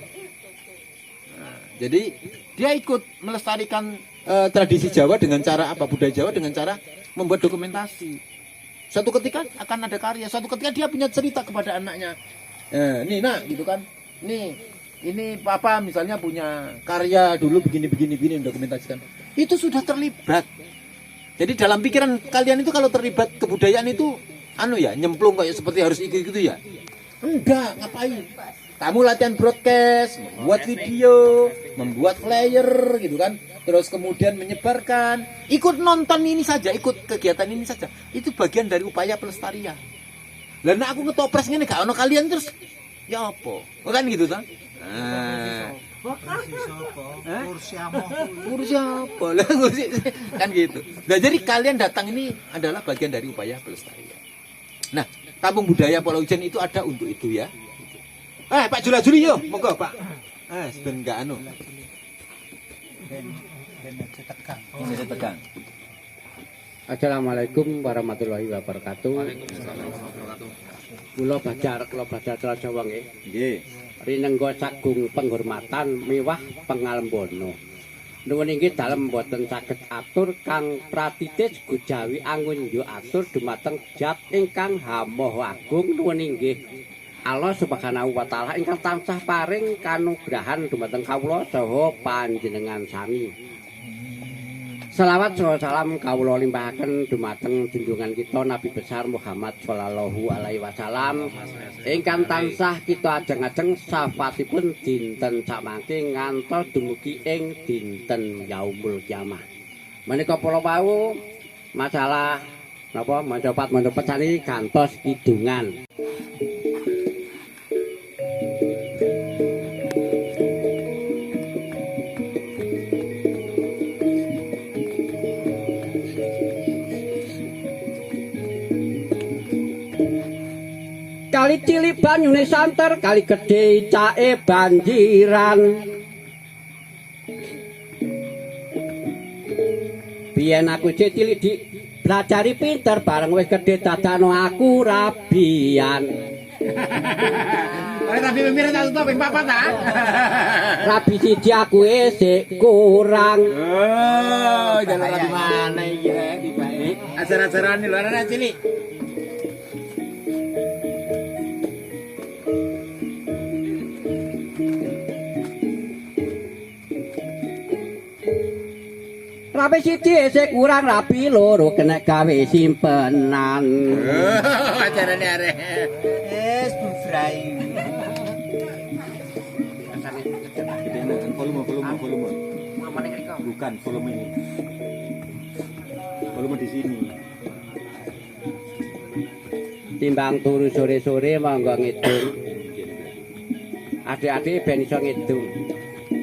Jadi dia ikut melestarikan tradisi Jawa dengan cara apa, budaya Jawa dengan cara membuat dokumentasi. Suatu ketika akan ada karya, suatu ketika dia punya cerita kepada anaknya. Nih nak gitu kan. Ini papa misalnya punya karya dulu begini mendokumentasikan. Itu sudah terlibat. Jadi dalam pikiran kalian itu kalau terlibat kebudayaan itu nyemplung kayak seperti harus ikut gitu ya. Enggak, ngapain? Kamu latihan broadcast, membuat video, membuat flyer gitu kan. Terus kemudian menyebarkan, ikut nonton ini saja, ikut kegiatan ini saja. Itu bagian dari upaya pelestarian. Lah nek aku ngetopres ngene gak ono kalian terus ya apa? Kan gitu kan? Kursi apa? Lah kan gitu. Nah, jadi kalian datang ini adalah bagian dari upaya pelestarian. Nah, Kampung Budaya Pulau Ijen itu ada untuk itu ya. Pak Jula-juli yo, monggo Pak. Ben enggak tegang. Assalamualaikum warahmatullahi wabarakatuh. Kula bajar Jawa nggih. Nggih. Rinengga sagung penghormatan miwah pangalembono. Nuwun inggih dalem boten saged atur kang pratitis gujawi angun yo atur dumateng Jat ingkang hamoh agung nuwun inggih Allah Subhanahu wa taala ingkang tansah paring kanugrahan dumateng kawula saha panjenengan sami. Selawat saha salam kawula limpahaken dumateng junjungan kita Nabi besar Muhammad sallallahu alaihi wasallam ingkang tansah kita ajeng-ajeng syafaatipun dinten samangke ngantos dumugi ing dinten yaumul kiamah. Menika para wau masalah napa mandopat sani gantos kidungan. Kali cilik banyune santer, kali gedhe cake banjiran. Biyen aku cilik blajari pinter bareng wis gedhe dadano aku rabian. Oleh rabi pemir satu topeng papat ta? Rabi siji aku sik kurang. Oh, jalan rabi mana iki rek dibalik. Ajar-ajaran lho anak cilik. Rabi siji sik kurang, rabi loro kena gawe simpenan. Oh, ajarane arek. Bufrai. Volume. Bukan volume ini. Volume di sini. timbang turu sore-sore monggo ngidung. Adik-adik ben iso ngidung.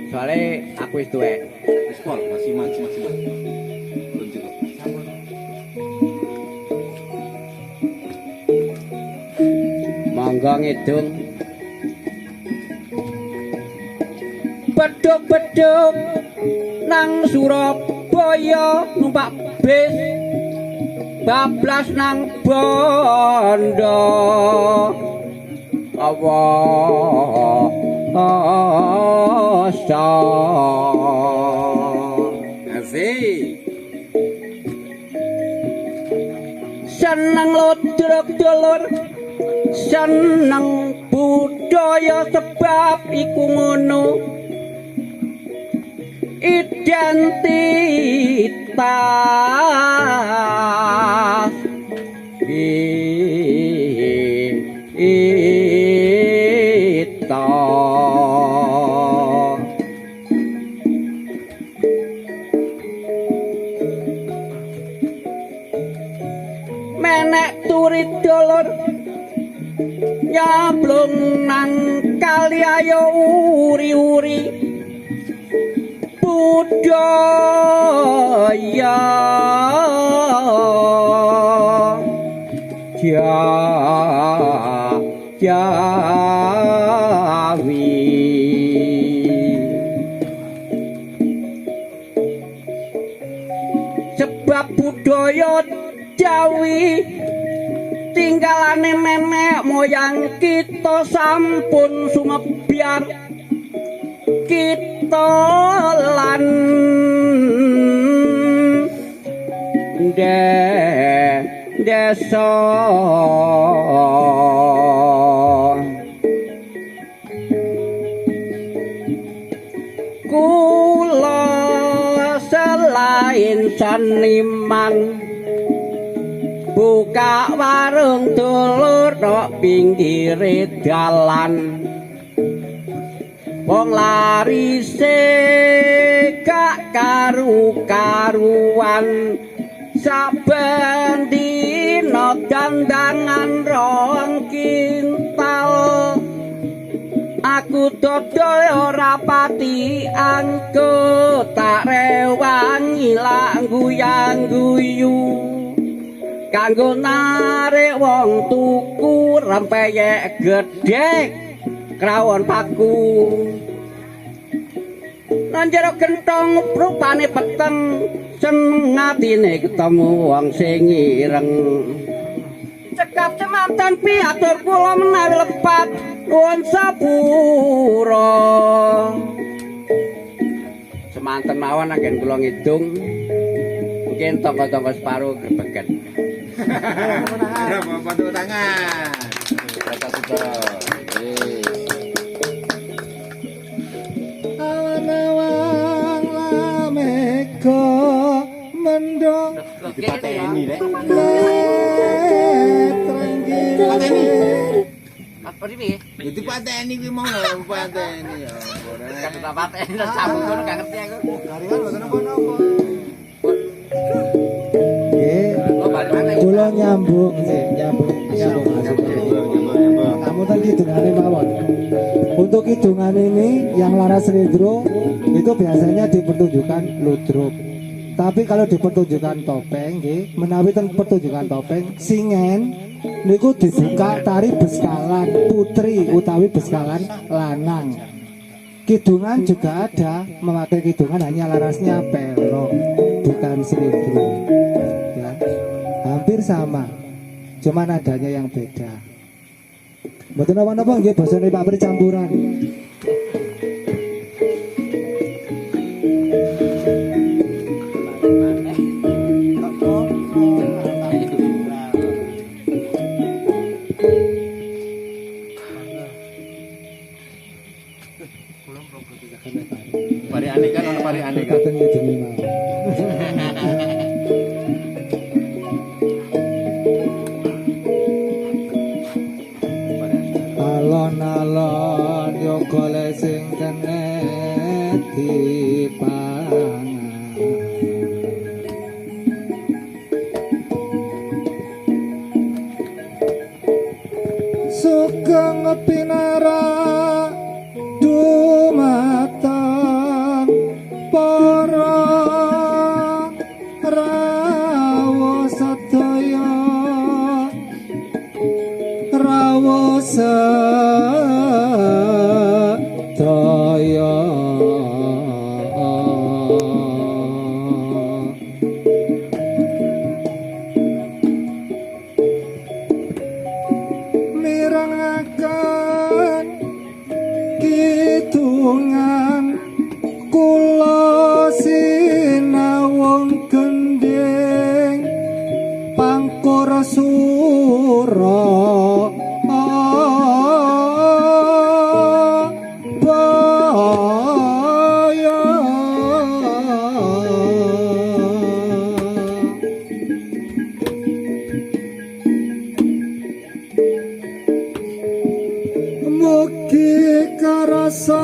Soale aku wis tuwek. Wis pol, masih. Belum cukup. Monggo ngidung. Beduk-beduk nang Surabaya numpak bis bablas nang bondo awasa asik seneng lodrok dulur seneng budaya sebab iku ngono identitas kita menek turit dulur nyablung nang kali ayo uri-uri budaya Jawi sebab budaya Jawi tinggalane nenek moyang kita sampun sumebyar kita lan desa kula selain seniman buka warung dulur tok pinggir dalan wong larise gak karu-karuan saben dina dandangan rong kintal aku dodol ora pati anggo tak rewangi lak guyang-guyu kanggo narik wong tuku rempeyek gedhe krawon paku lan jero gentong rupane peteng seneng atine ketemu wong sing ireng cekap semanten piatur kula menawi lepat nuwun sapura semanten mawon anggen kula ngidung mungkin tangga-tangga separuh grebegen Berapa tepuk tangan? Kata saudara. Awan-awan lameka mendong Dipateni rek. apa iki Itu pateni kuwi mau pateni ya. kata pateni sabun ngono gak ngerti aku Garingan mboten napa-napa. kula nyambung kamu kan kidungan mawon. Untuk kidungan ini yang laras redro itu biasanya di pertunjukan ludruk. Tapi kalau di pertunjukan topeng nggih, menawi ten pertunjukan topeng singen niku dibuka tari beskalan putri utawi beskalan lanang. Kidungan juga ada memakai kidungan hanya larasnya pelok bukan seledro. Ya. Hampir sama. Cuman adanya yang beda. Mboten napa-napa nggih basane Pak Pri campuran. Pari aneka ono pari aneka. Katen ngidungi mawon. Alon-alon yo golek sing kene dipangan. kidungan kula sinawung gending pangkur sura mugi karasa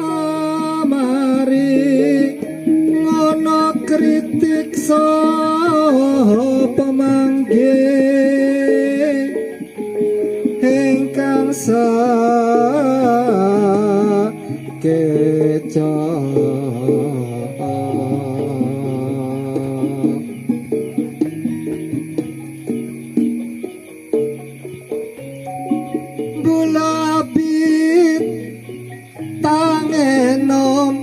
amari ngono kritik saha pamanggih ingkang sakeca bulabit tangenom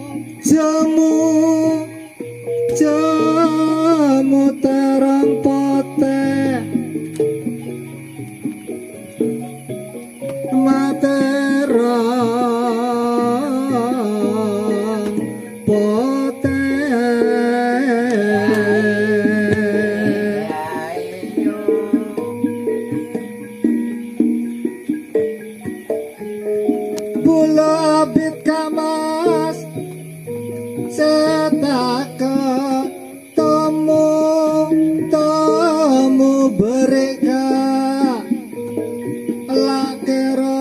jamu terang potek materang potek bulabit kamas setaka temu bereka lakerong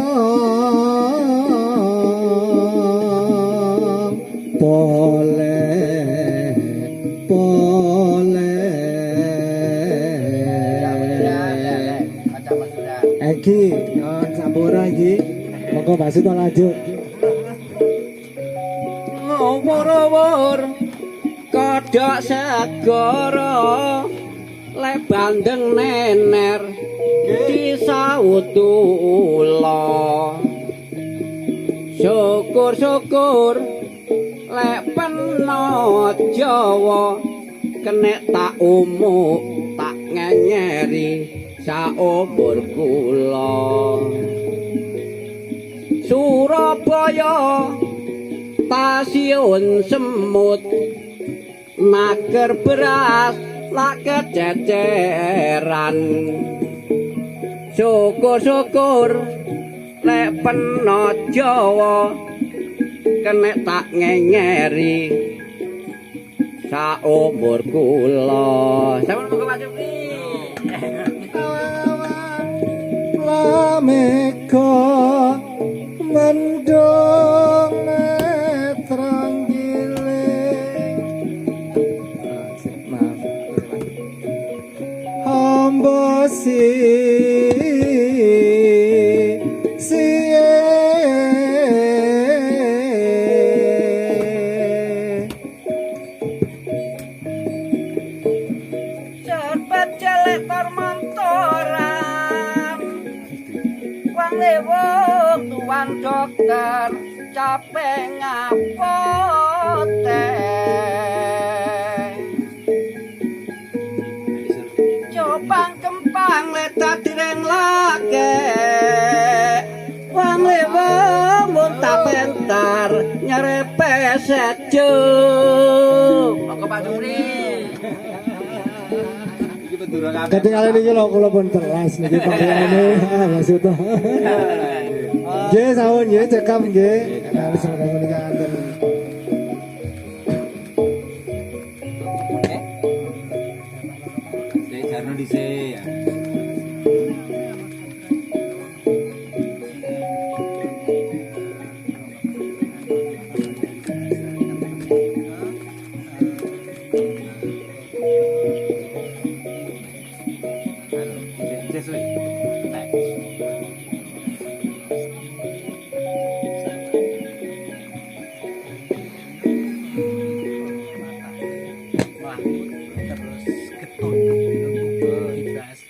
poleh Egi sampura Egi monggo Mbak Suto lanjut wor-wor kodhok segara le bandeng nener disautula syukur-syukur le penot Jawa kenek tak umuk tak ngenyeri saumur kula Surabaya stasiun semut mager beras lak kececeran syukur-syukur lek penot Jawa kenek tak ngenyeri saumur kula sampeyan monggo Pak Supri lameka mendong netrang giling hamba Sobat jelek permantoran wang lewong tuan dokter capek ngapote cobang kempang letak direng lake wang lewong muntah pentar nyerepe sejo monggo Pak Supri ketika ini lho kula pun telas niki pakaiane Mas Suto. Nggih sawun nggih cekap nggih. Kali sampeyan menika anten. Saya jarno dhisik ya.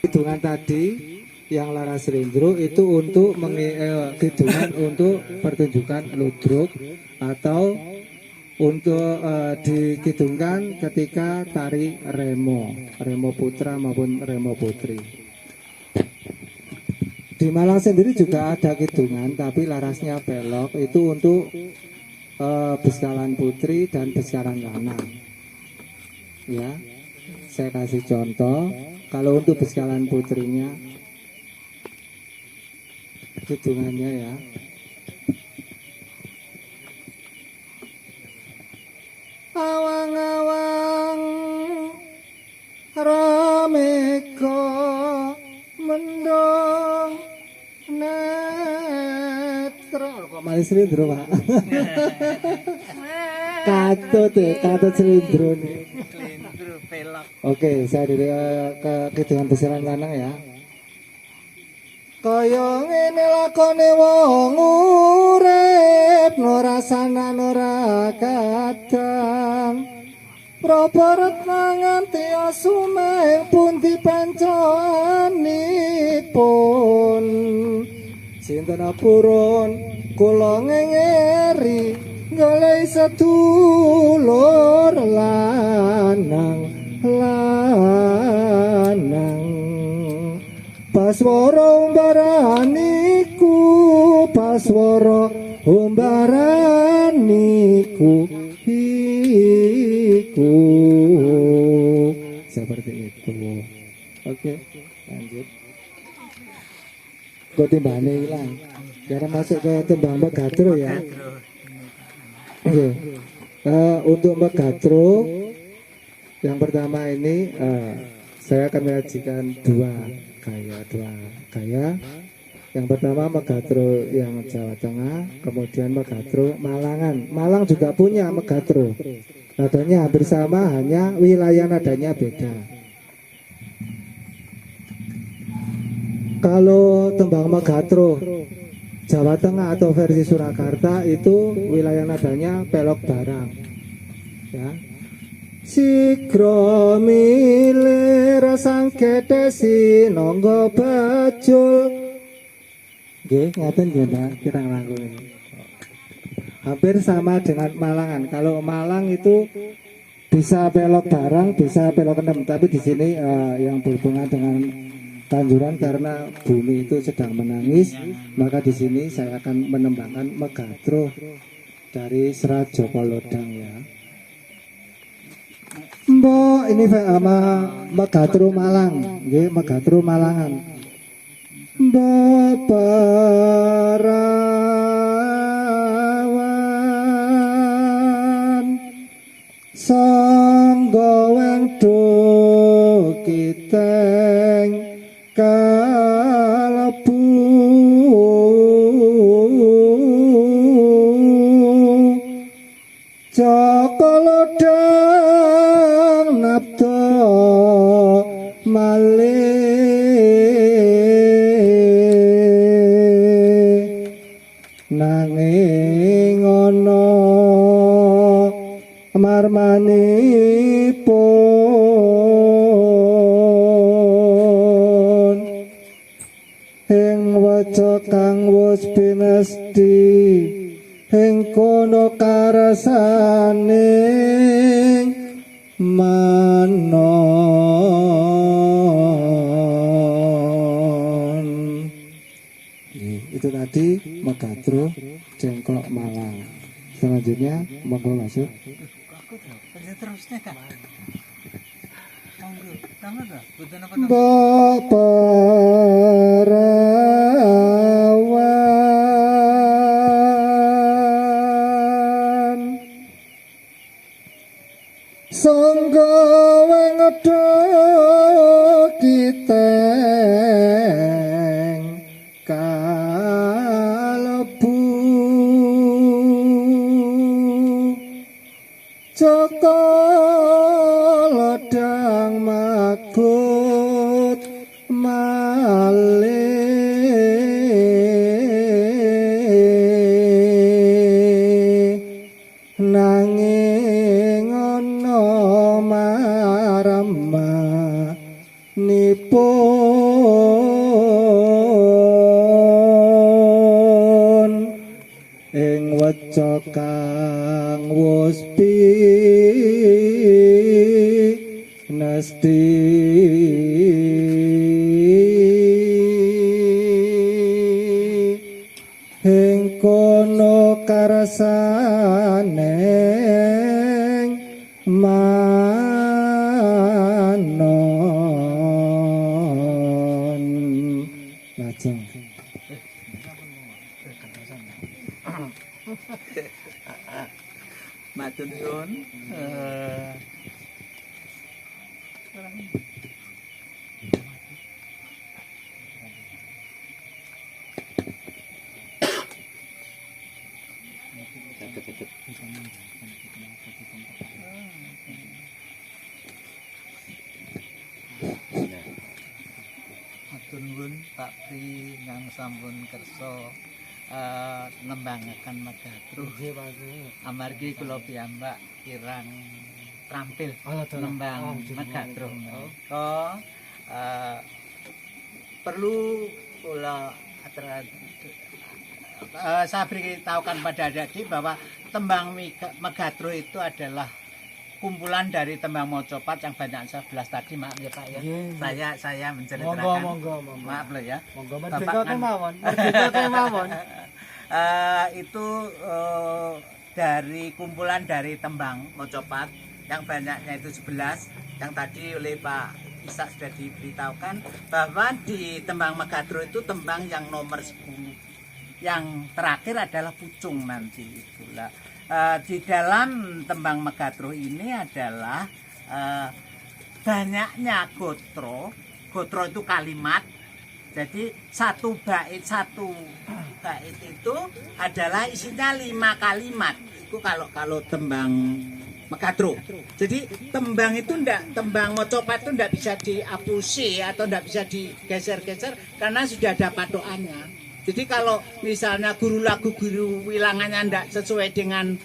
Kidungan tadi yang Laras Rindro itu untuk kidungan untuk pertunjukan ludruk atau untuk dikidungkan ketika tari remo putra maupun remo putri. Di Malang sendiri juga ada kidungan, tapi larasnya belok itu untuk Beskalan Putri dan Beskalan Lanang. Ya, saya kasih contoh. Kalau untuk Beskalan Putrinya, kidungannya ya. Awang-awang rameka mendong netra kok malah Slindro Pak. Katut Slindro nih. Slindro pelak. Oke, saya dari ke kidungan Beskalan Lanang ya. Kaya ngene lakone wong urip ora sana ora kadang proporot nganti asumeh pun dipancanipun sinten purun kula ngengeri golek sedulur lanang Paswara umbaraniku, paswara umbaraniku, iku seperti itu. Oke, lanjut. Kok timbane hilang? Sekarang masuk ke tembang Megatro ya. Oke. Untuk Megatro yang pertama ini saya akan menyajikan dua gaya. Yang pertama Megatro yang Jawa Tengah, kemudian Megatro Malangan. Malang juga punya Megatro. Nadanya hampir sama, hanya wilayah nadanya beda. Kalau tembang Megatro Jawa Tengah atau versi Surakarta itu wilayah nadanya pelok barang. Ya. Sikro milir sangkete sinonggo bajul. Nggih, ngaten nggih Mbak, kita nglangkung. Hampir sama dengan Malangan. Kalau Malang itu bisa pelok barang, bisa pelok enam, tapi di sini yang berhubungan dengan tanjuran karena bumi itu sedang menangis, maka di sini saya akan menembangkan Megatro dari Serat Joko Lodang ya. Mbok ini sama Megatro Malang, nggih Megatro Malangan. Mbok perawan sangga wengdo kiteng kalebu Joko Lodang nabda malih nanging ana marmanipun ing waca kang wis pinesti ing kono karasane manon. Itu tadi Megatro Cengklok Malang. Selanjutnya monggo masuk. Terusnya Kak. Monggo, tangan dah. Mbok perawan sangga wengdo kiteng kalebu Joko Lodang makut malih nanging ana marmanipun ing waca kang wis pinesti sono karsaneng manon lajeng Matur nuwun. Matur nuwun Pak Pri ingkang sampun kersa nembangaken Megatruh. Amargi kula piyambak kirang trampil nembang Megatruh menika perlu kula saya beritahukan pada adik-adik bahwa tembang Megatruh itu adalah kumpulan dari tembang mocopat yang banyak 11 tadi, maaf ya Pak ya. Saya menceritakan. Monggo. Maaf loh ya. Monggo Bapak kan merdeka kemawon. itu dari kumpulan dari tembang mocopat yang banyaknya itu 11 yang tadi oleh Pak Ishak sudah diberitahukan bahwa di tembang Megatruh itu tembang yang nomor 10. Yang terakhir adalah pucung nanti itulah. Di dalam tembang Megatruh ini adalah banyaknya gotro itu kalimat. Jadi satu bait itu adalah isinya 5 kalimat. Itu kalau tembang Megatruh. Jadi tembang itu tembang mocopat itu ndak bisa diapusi atau ndak bisa digeser-geser karena sudah ada patokannya. Jadi kalau misalnya guru wilangannya ndak sesuai dengan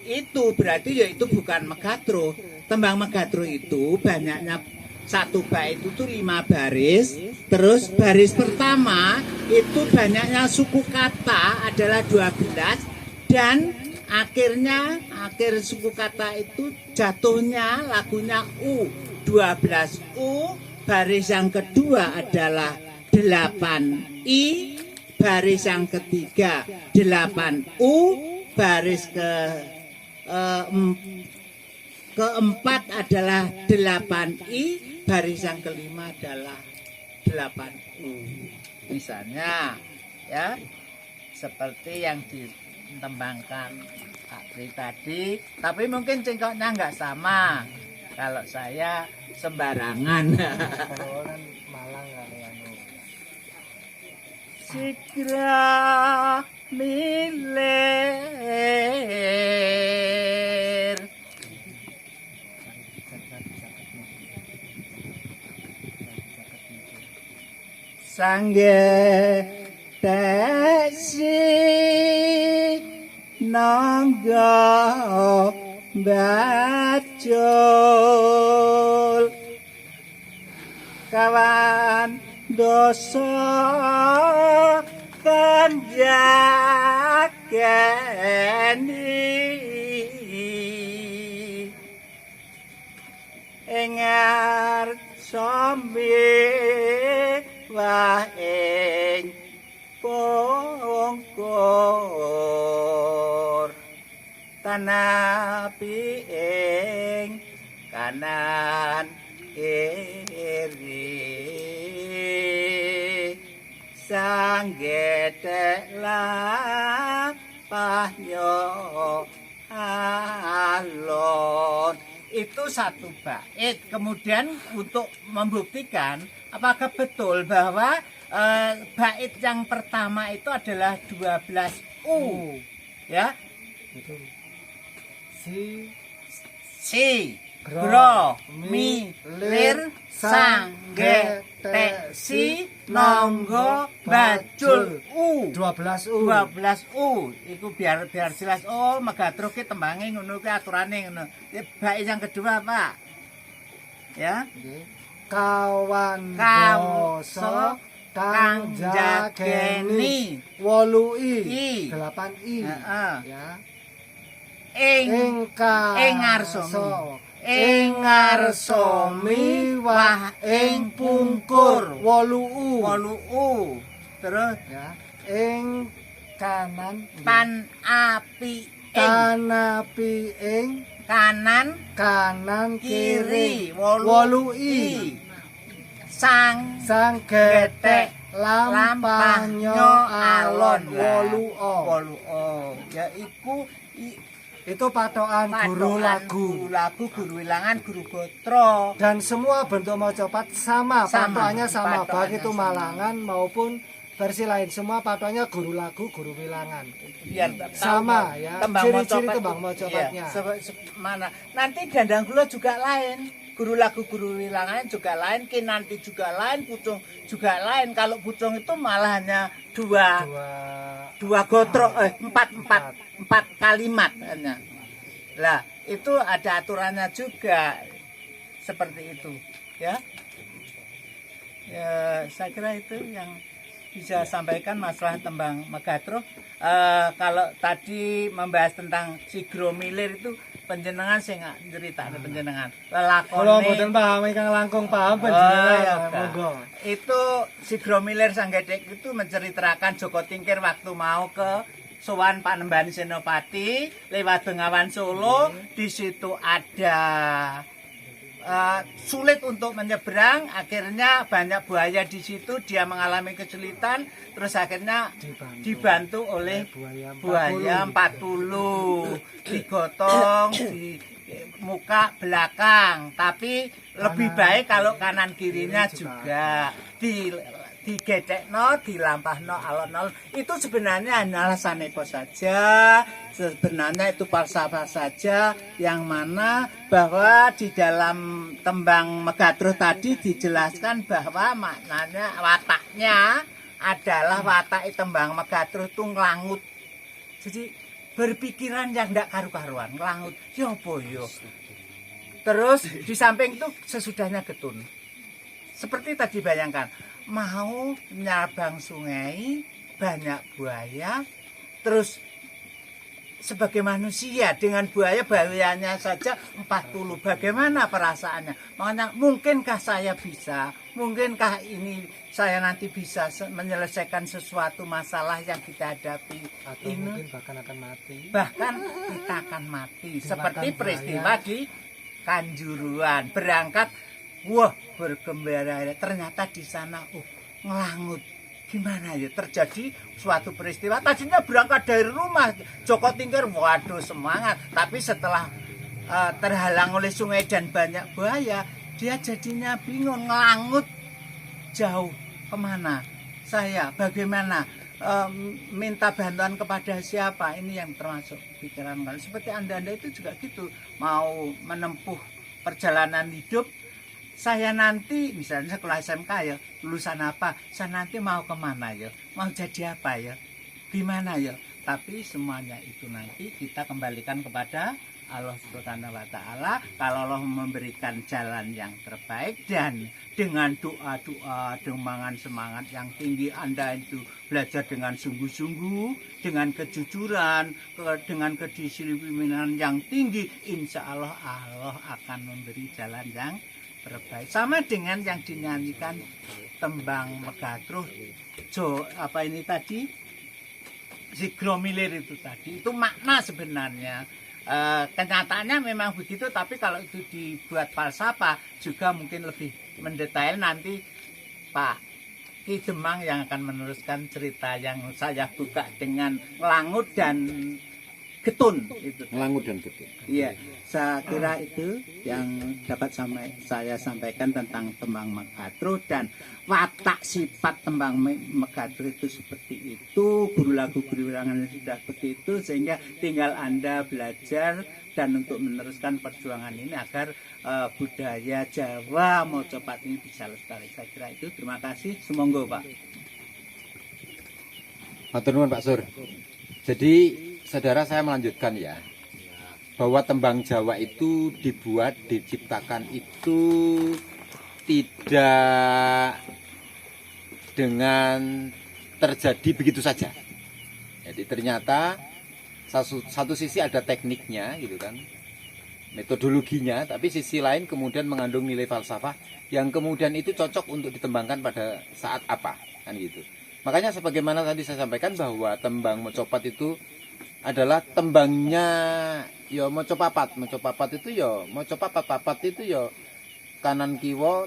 itu berarti ya itu bukan Megatruh. Tembang Megatruh itu banyaknya satu bait itu 5 baris. Terus baris pertama itu banyaknya suku kata adalah 12 dan akhir suku kata itu jatuhnya lagunya U 12 U. Baris yang kedua adalah 8 I. Baris yang ketiga 8 U, baris keempat adalah 8 I, baris yang kelima adalah 8 U. Misalnya ya seperti yang ditembangkan Pak Pri tadi, tapi mungkin cengkoknya nggak sama. Kalau saya sembarangan. Segera miler sangge tesi nangga bacul kawan dosa kanjakeni engar sombe wah ing pungkur tanapi ing kanan kiri sanggeteklah pahyo alon. Itu satu bait. Kemudian untuk membuktikan apakah betul bahwa bait yang pertama itu adalah 12 U ya. Si gro mi lir sangge teksi nonggo bacul U 12 U iku biar jelas. Oh Megatruh ki tembange ngono ki aturane ngono. Bait yang kedua Pak ya Kawan dosa kang jakeni 8 I 8 I ya ing ngarsa miwah ing pungkur 8 U terus ya ing kanan tan api kanapi ing kanan kanan kiri kiri wolu i sang sang getek lampanyo alon wolu o. yaiku Itu patokan guru lagu. Guru wilangan, guru gotro. Dan semua bentuk mocopat sama, patokannya sama, baik itu malangan maupun versi lain. Semua patokannya guru lagu, guru wilangan. Biar sama ya, ciri-ciri tembang mocopatnya. Mana? Nanti dandang gula juga lain. Guru lagu, guru wilangan juga lain, kinanti juga lain, pucung juga lain. Kalau pucung itu malah hanya dua gotro, empat kalimat hanya. Lah itu ada aturannya juga seperti itu, ya. Ya saya kira itu yang bisa sampaikan masalah tembang Megatro. Kalau tadi membahas tentang Sigro Milir itu penjenengan sing nyeritane penjenengan lelakone. Kalau mboten paham ingkang langkung paham penjenengan monggo. Itu Sigro Milir Sang Gedhek itu menceritakan Joko Tingkir waktu mau ke sowan Panembahan Senopati lewat Bengawan Solo. Di situ ada sulit untuk menyeberang, akhirnya banyak buaya di situ, dia mengalami kesulitan, terus akhirnya dibantu oleh buaya 40, digotong di muka belakang, tapi lebih baik kalau kanan kirinya juga digedekno, dilampahno alon-alon. Itu sebenarnya hanya sanepo saja, sebenarnya itu falsafah saja, yang mana bahwa di dalam tembang Megatro tadi dijelaskan bahwa maknanya wataknya adalah watak tembang Megatro itu ngelangut. Jadi berpikiran yang tidak karu-karuan, ngelangut. Ya apa yo. Terus di samping itu sesudahnya getun. Seperti tadi bayangkan, mau nyabang sungai, banyak buaya, terus sebagai manusia dengan buayanya saja 40, bagaimana perasaannya? Makanya mungkinkah saya bisa, mungkinkah ini saya nanti bisa menyelesaikan sesuatu masalah yang kita hadapi? Atau ini mungkin bahkan akan mati. Bahkan kita akan mati. Seperti peristiwa di Kanjuruan, berangkat, wah bergembira, ternyata di sana ngelangut. Gimana ya, terjadi suatu peristiwa, tadinya berangkat dari rumah Joko Tingkir, waduh semangat, tapi setelah terhalang oleh sungai dan banyak buaya, dia jadinya bingung, ngelangut jauh kemana saya, bagaimana, minta bantuan kepada siapa. Ini yang termasuk pikiran kalian. Seperti anda itu juga gitu, mau menempuh perjalanan hidup. Saya nanti misalnya sekolah SMK ya, lulusan apa, saya nanti mau kemana ya, mau jadi apa ya, gimana ya. Tapi semuanya itu nanti kita kembalikan kepada Allah Subhanahu wa Ta'ala. Kalau Allah memberikan jalan yang terbaik dan dengan doa-doa, dengan semangat yang tinggi, Anda itu belajar dengan sungguh-sungguh, dengan kejujuran, dengan kedisiplinan yang tinggi, insya Allah Allah akan memberi jalan yang terbaik. Sama dengan yang dinyanyikan tembang Megatro, apa ini tadi, Sigro Milir itu tadi, itu makna sebenarnya. Kenyataannya memang begitu, tapi kalau itu dibuat falsafah juga mungkin lebih mendetail. Nanti Pak Ki Demang yang akan meneruskan cerita yang saya buka dengan ngelangut dan getun itu. Ngelangut dan getun. Iya, saya kira itu yang dapat saya sampaikan tentang tembang Megatro, dan watak sifat tembang Megatro itu seperti itu, guru lagu guru wilangan sudah seperti itu, sehingga tinggal Anda belajar dan untuk meneruskan perjuangan ini agar budaya Jawa mocopat ini bisa lestari. Saya kira itu. Terima kasih. Semoga Pak. Matur nuwun Pak Sur. Jadi saudara, saya melanjutkan ya, bahwa tembang Jawa itu dibuat, diciptakan itu tidak dengan terjadi begitu saja. Jadi ternyata satu sisi ada tekniknya gitu kan, metodologinya, tapi sisi lain kemudian mengandung nilai falsafah yang kemudian itu cocok untuk ditembangkan pada saat apa kan gitu. Makanya sebagaimana tadi saya sampaikan bahwa tembang mocopat itu adalah tembangnya ya mocopapat itu ya mocopapat itu ya kanan kiri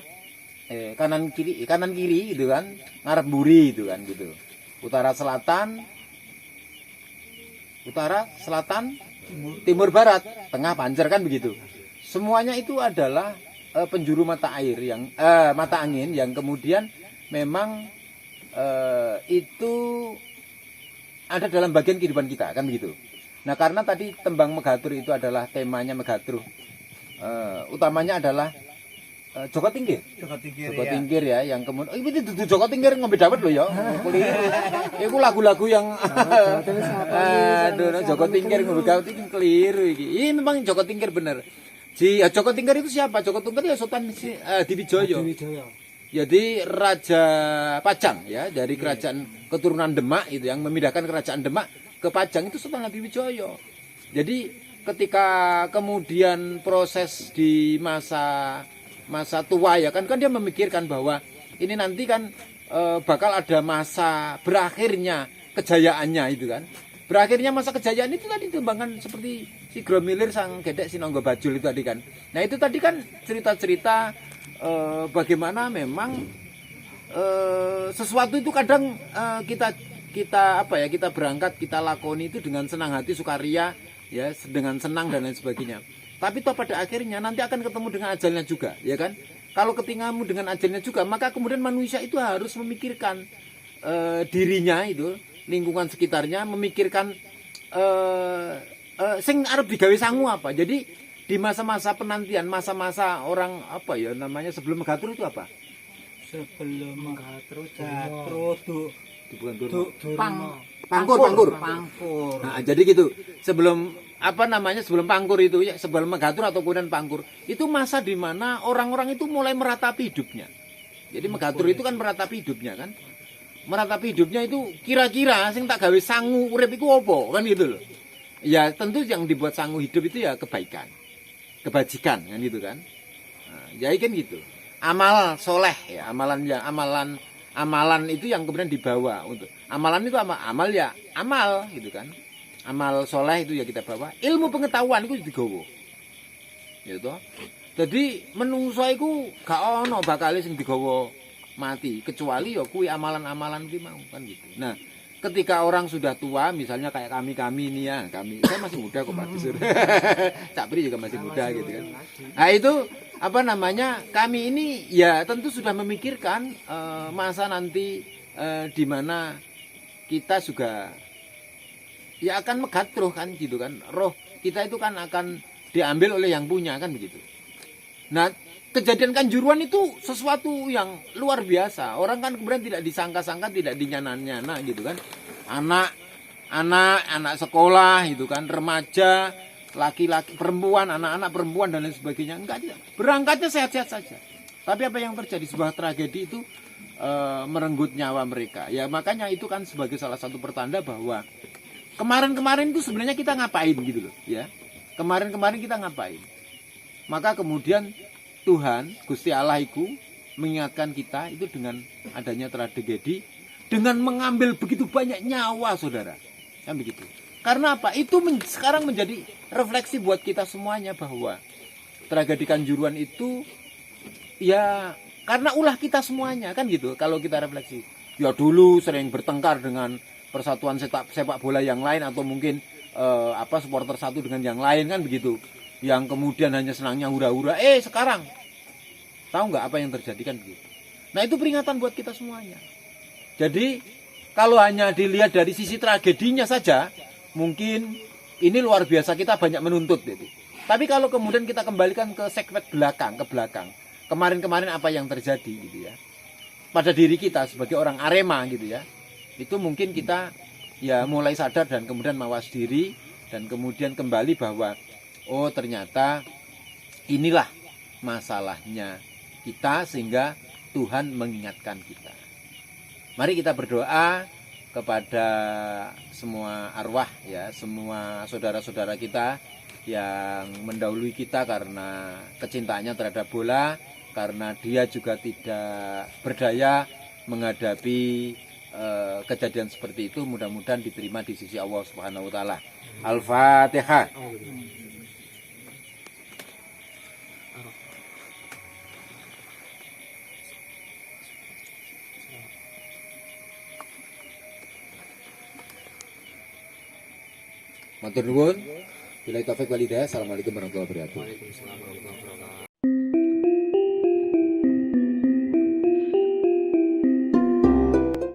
gitu kan, ngarep mburi gitu kan gitu. Utara selatan, timur barat, tengah panjer kan begitu. Semuanya itu adalah penjuru mata angin yang kemudian memang itu ada dalam bagian kehidupan kita kan begitu. Nah karena tadi tembang Megatur itu adalah temanya Megatur, utamanya adalah Joko Tingkir ya, yang kemudian itu Joko Tingkir ngombe dawet loh ya, keliru. Itu lagu-lagu yang Joko Tingkir ngombe dawet itu keliru iki. Ini memang Joko Tingkir bener. Joko Tingkir itu siapa? Joko Tingkir ya Sultan Diwijoyo. Jadi Raja Pajang ya, dari kerajaan keturunan Demak itu yang memindahkan kerajaan Demak ke Pajang itu Sultan Diwijoyo. Jadi ketika kemudian proses di masa tua ya kan dia memikirkan bahwa ini nanti kan bakal ada masa berakhirnya kejayaannya itu kan. Berakhirnya masa kejayaan itu tadi dikembangkan seperti si Gromilir sang gedek Sinonggo Bajul itu tadi kan. Nah itu tadi kan cerita-cerita bagaimana memang sesuatu itu kadang kita berangkat, kita lakoni itu dengan senang hati, sukaria ya, dengan senang dan lain sebagainya. Tapi toh pada akhirnya nanti akan ketemu dengan ajalnya juga, ya kan? Kalau ketinggamu dengan ajalnya juga, maka kemudian manusia itu harus memikirkan dirinya itu, lingkungan sekitarnya, memikirkan sing arep digawe sangu apa. Jadi di masa-masa penantian, masa-masa orang apa ya namanya sebelum Megatur itu apa? Sebelum Megatur Pangkur. Pangkur. Nah, jadi gitu. Sebelum sebelum Pangkur itu ya, sebelum Megatur atau kemudian Pangkur, itu masa di mana orang-orang itu mulai meratapi hidupnya. Jadi Megatur itu kan meratapi hidupnya kan. Meratapi hidupnya itu kira-kira sing tak gawe sangu urip iku apa kan gitu loh. Ya tentu yang dibuat sangu hidup itu ya kebaikan. Kebajikan kan gitu kan. Nah, ya kan gitu. Amal soleh ya, amalan itu yang kemudian dibawa untuk amalan itu amal gitu kan. Amal soleh itu ya kita bawa, ilmu pengetahuan itu digawa. Gitu. Jadi menungso iku gak ono bakal sing digawa mati kecuali ya kuwi amalan-amalan ki mau kan gitu. Nah, ketika orang sudah tua misalnya kayak kami ini ya, saya masih muda kok Pak Desur. Cak Pri juga masih muda gitu kan. Nah, itu kami ini ya tentu sudah memikirkan masa nanti di mana kita juga ya akan megatruh kan gitu kan. Roh kita itu kan akan diambil oleh yang punya kan begitu. Nah, kejadian Kanjuruhan itu sesuatu yang luar biasa. Orang kan kemudian tidak disangka-sangka, tidak dinyana-nyana gitu kan. Anak sekolah gitu kan, remaja, laki-laki, perempuan, anak-anak perempuan dan lain sebagainya. Enggak, berangkatnya sehat-sehat saja. Tapi apa yang terjadi, sebuah tragedi itu merenggut nyawa mereka. Ya makanya itu kan sebagai salah satu pertanda bahwa kemarin-kemarin itu sebenarnya kita ngapain gitu loh, ya. Kemarin-kemarin kita ngapain? Maka kemudian Tuhan, Gusti Allah itu mengingatkan kita itu dengan adanya tragedi, dengan mengambil begitu banyak nyawa, saudara. Kan begitu. Karena apa? Itu sekarang menjadi refleksi buat kita semuanya bahwa tragedi Kanjuruhan itu ya karena ulah kita semuanya kan gitu. Kalau kita refleksi, ya dulu sering bertengkar dengan persatuan sepak bola yang lain atau mungkin supporter satu dengan yang lain kan begitu. Yang kemudian hanya senangnya hura-hura. Sekarang tahu nggak apa yang terjadi kan begitu. Nah itu peringatan buat kita semuanya. Jadi kalau hanya dilihat dari sisi tragedinya saja, mungkin ini luar biasa, kita banyak menuntut gitu. Tapi kalau kemudian kita kembalikan ke segmen ke belakang, kemarin-kemarin apa yang terjadi gitu ya, pada diri kita sebagai orang Arema gitu ya, itu mungkin kita ya mulai sadar dan kemudian mawas diri dan kemudian kembali bahwa oh ternyata inilah masalahnya kita sehingga Tuhan mengingatkan kita. Mari kita berdoa kepada semua arwah ya, semua saudara-saudara kita yang mendahului kita karena kecintaannya terhadap bola, karena dia juga tidak berdaya menghadapi kejadian seperti itu mudah-mudahan diterima di sisi Allah Subhanahu wa taala. Al-Fatihah. Matur nuwun. Bila taufik walhidayah. Assalamualaikum warahmatullahi wabarakatuh.